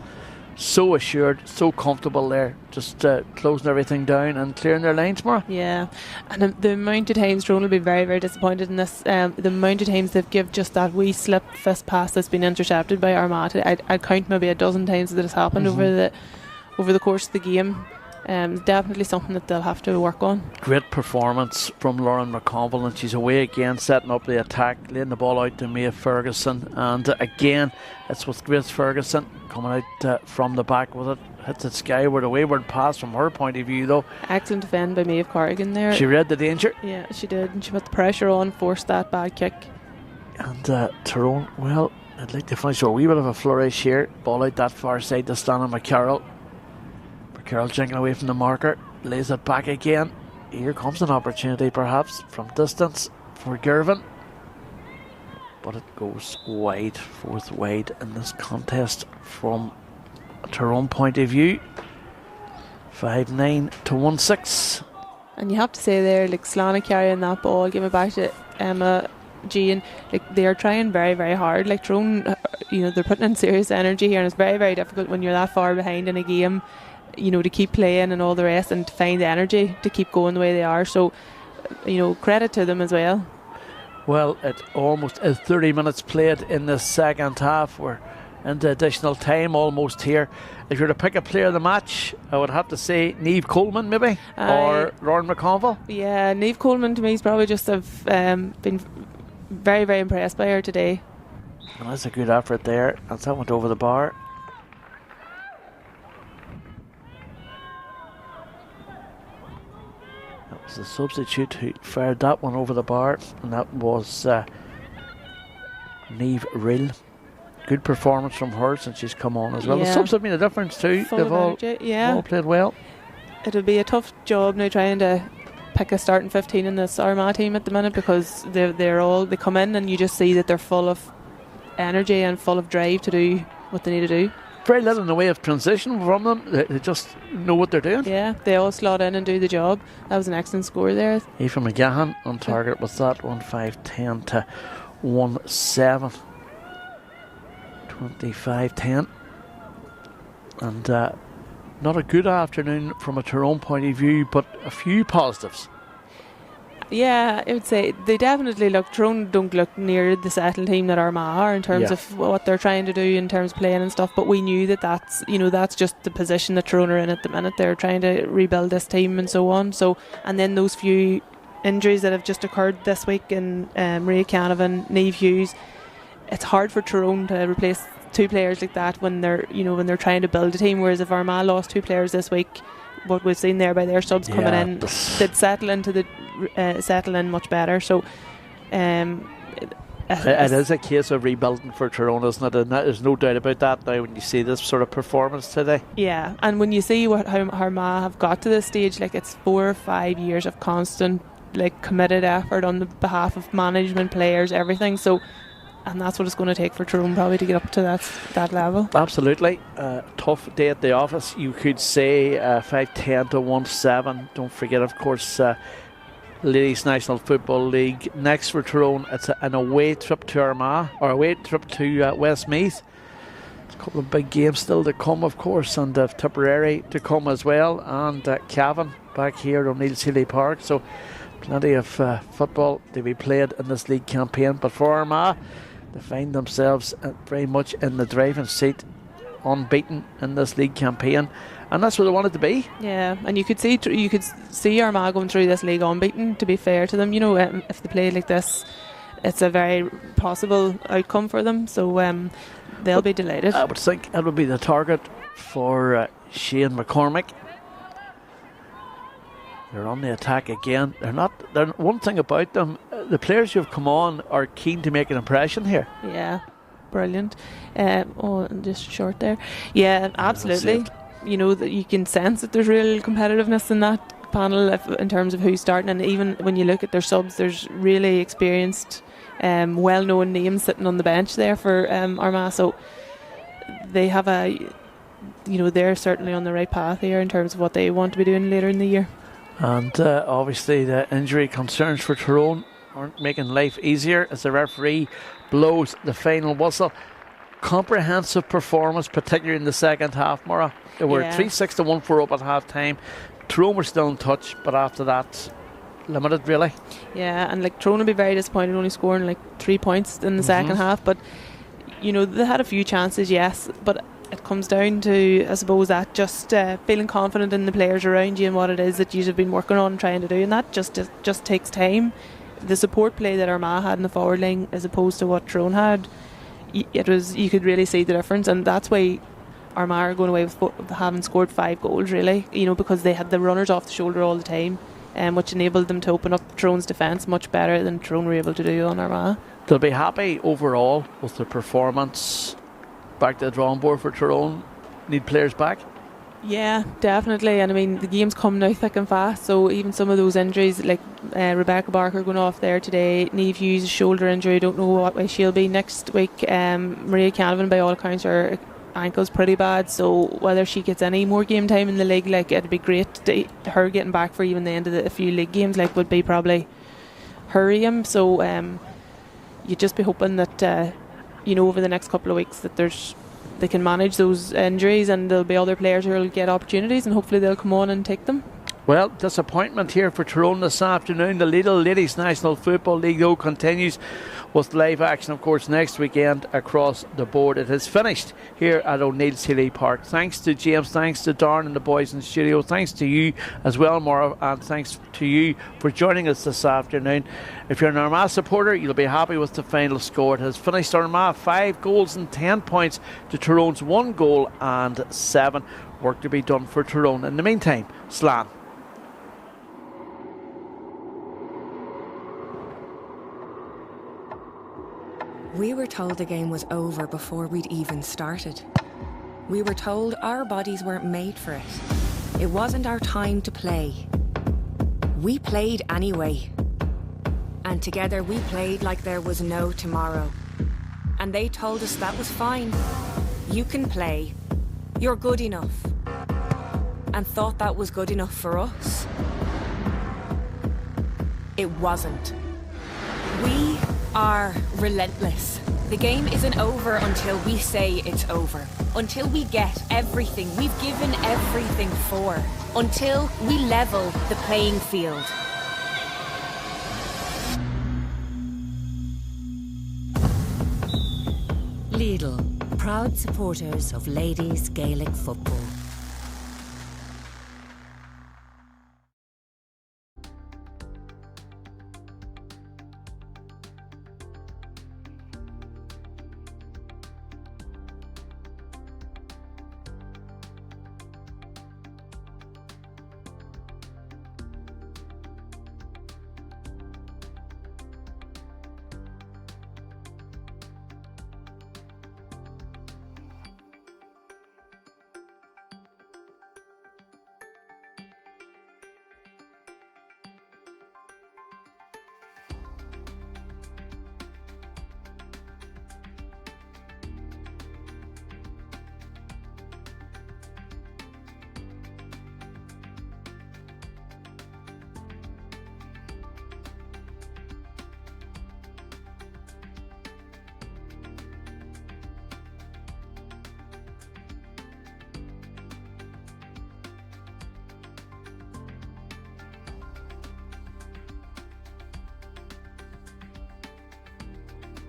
so assured, so comfortable there, just closing everything down and clearing their lines more. Yeah, and the amount of times Tyrone will be very, very disappointed in this. The amount of times they've given just that wee slip fist pass that's been intercepted by Armagh. I'd count maybe a dozen times that it's happened over the course of the game. Definitely something that they'll have to work on. Great performance from Lauren McConville, and she's away again, setting up the attack, laying the ball out to Mia Ferguson, and again it's with Grace Ferguson coming out from the back with it, hits it skyward, a wayward pass from her point of view though. Excellent defend by Maeve Corrigan there. She read the danger. Yeah, she did, and she put the pressure on, forced that bad kick. And Tyrone, well, I'd like to finish a wee bit of a flourish here. Ball out that far side to Stana McCarroll. Carroll jinking away from the marker, lays it back again. Here comes an opportunity perhaps from distance for Gervin, but it goes wide, fourth wide in this contest from a Tyrone point of view. 5-9 to 1-6. And you have to say there, like Slana carrying that ball, give it back to Emma Jean, like they are trying very, very hard. Like Tyrone, they're putting in serious energy here, and it's very, very difficult when you're that far behind in a game, to keep playing and all the rest, and to find the energy to keep going the way they are. So, credit to them as well. Well, it almost is 30 minutes played in the second half. We're into additional time almost here. If you were to pick a player of the match, I would have to say Niamh Coleman maybe, or Lauren McConville. Yeah, Niamh Coleman to me is probably just have been very, very impressed by her today. And that's a good effort there, and that went over the bar. The substitute who fired that one over the bar, and that was Niamh Rill. Good performance from her since she's come on as well. Yeah. The subs have made a difference too. They've all played well. It'll be a tough job now trying to pick a starting 15 in this Armagh team at the minute, because they come in and you just see that they're full of energy and full of drive to do what they need to do. Very little in the way of transition from them. They just know what they're doing. Yeah, they all slot in and do the job. That was an excellent score there. Aoife McGahan on target with that. 1-5-10 to 1-7. 25-10. And not a good afternoon from a Tyrone point of view, but a few positives. Yeah, I would say they definitely Tyrone don't look near the settled team that Armagh are in terms of what they're trying to do in terms of playing and stuff, but we knew that's just the position that Tyrone are in at the minute. They're trying to rebuild this team and so on. So, and then those few injuries that have just occurred this week in Maria Canavan, Niamh Hughes, it's hard for Tyrone to replace two players like that when they're trying to build a team, whereas if Armagh lost two players this week, what we've seen there by their subs coming in, they'd settle in much better. So it is a case of rebuilding for Tyrone, isn't it? And there's no doubt about that now when you see this sort of performance today. Yeah, and when you see how Armagh have got to this stage, like it's 4 or 5 years of constant committed effort on the behalf of management, players, everything. So, and that's what it's going to take for Tyrone probably to get up to that level. Absolutely. Tough day at the office, you could say. 5-10 to 1-7. Don't forget, of course, Ladies National Football League. Next for Tyrone, it's an away trip to Armagh, or away trip to Westmeath. There's a couple of big games still to come, of course, and Tipperary to come as well, and Cavan back here at O'Neill's Healy Park. So Plenty of football to be played in this league campaign, but for Armagh, they find themselves very much in the driving seat, unbeaten in this league campaign, and that's what they wanted to be. Yeah, and you could see Armagh going through this league unbeaten. To be fair to them, if they played like this, it's a very possible outcome for them. So they'll be delighted. I would think it would be the target for Shane McCormick. They're on the attack again. They're one thing about them, the players who've come on are keen to make an impression here. Yeah, brilliant. And just short there. Yeah, absolutely. That you can sense that there's real competitiveness in that panel in terms of who's starting, and even when you look at their subs, there's really experienced, well-known names sitting on the bench there for Armagh. So they have they're certainly on the right path here in terms of what they want to be doing later in the year. And obviously the injury concerns for Tyrone aren't making life easier as the referee blows the final whistle. Comprehensive performance, particularly in the second half, Maura. They were 3-6 to 1-4 up at half time. Tyrone were still in touch, but after that, limited really. Yeah, and Tyrone will be very disappointed only scoring 3 points in the second half. But they had a few chances, yes, but it comes down to, I suppose, that just feeling confident in the players around you and what it is that you have been working on and trying to do, and that just takes time. The support play that Armagh had in the forward line as opposed to what Tyrone had, you could really see the difference, and that's why Armagh are going away with having scored 5 goals really, because they had the runners off the shoulder all the time, which enabled them to open up Tyrone's defence much better than Tyrone were able to do on Armagh. They'll be happy overall with the performance. Back to the drawing board for Tyrone. Need players back? Yeah, definitely. And I mean, the game's come now thick and fast, so even some of those injuries, like Rebecca Barker going off there today, Niamh Hughes' shoulder injury, don't know what way she'll be next week. Maria Canavan, by all accounts, her ankle's pretty bad, so whether she gets any more game time in the league, it'd be great to her getting back for even the end of a few league games, would be probably her aim. So you'd just be hoping that over the next couple of weeks that they can manage those injuries, and there'll be other players who will get opportunities, and hopefully they'll come on and take them. Well, disappointment here for Tyrone this afternoon. The Lidl Ladies National Football League though continues with live action, of course, next weekend across the board. It has finished here at O'Neill's Healy Park. Thanks to James, thanks to Darren and the boys in the studio, thanks to you as well, Maura, and thanks to you for joining us this afternoon. If you're an Armagh supporter, you'll be happy with the final score. It has finished Armagh 5 goals and 10 points to Tyrone's 1 goal and 7. Work to be done for Tyrone. In the meantime, Slán. We were told the game was over before we'd even started. We were told our bodies weren't made for it. It wasn't our time to play. We played anyway. And together we played like there was no tomorrow. And they told us that was fine. You can play. You're good enough. And thought that was good enough for us. It wasn't. We are relentless. The game isn't over until we say it's over. Until we get everything we've given everything for. Until we level the playing field. Lidl, proud supporters of ladies Gaelic football.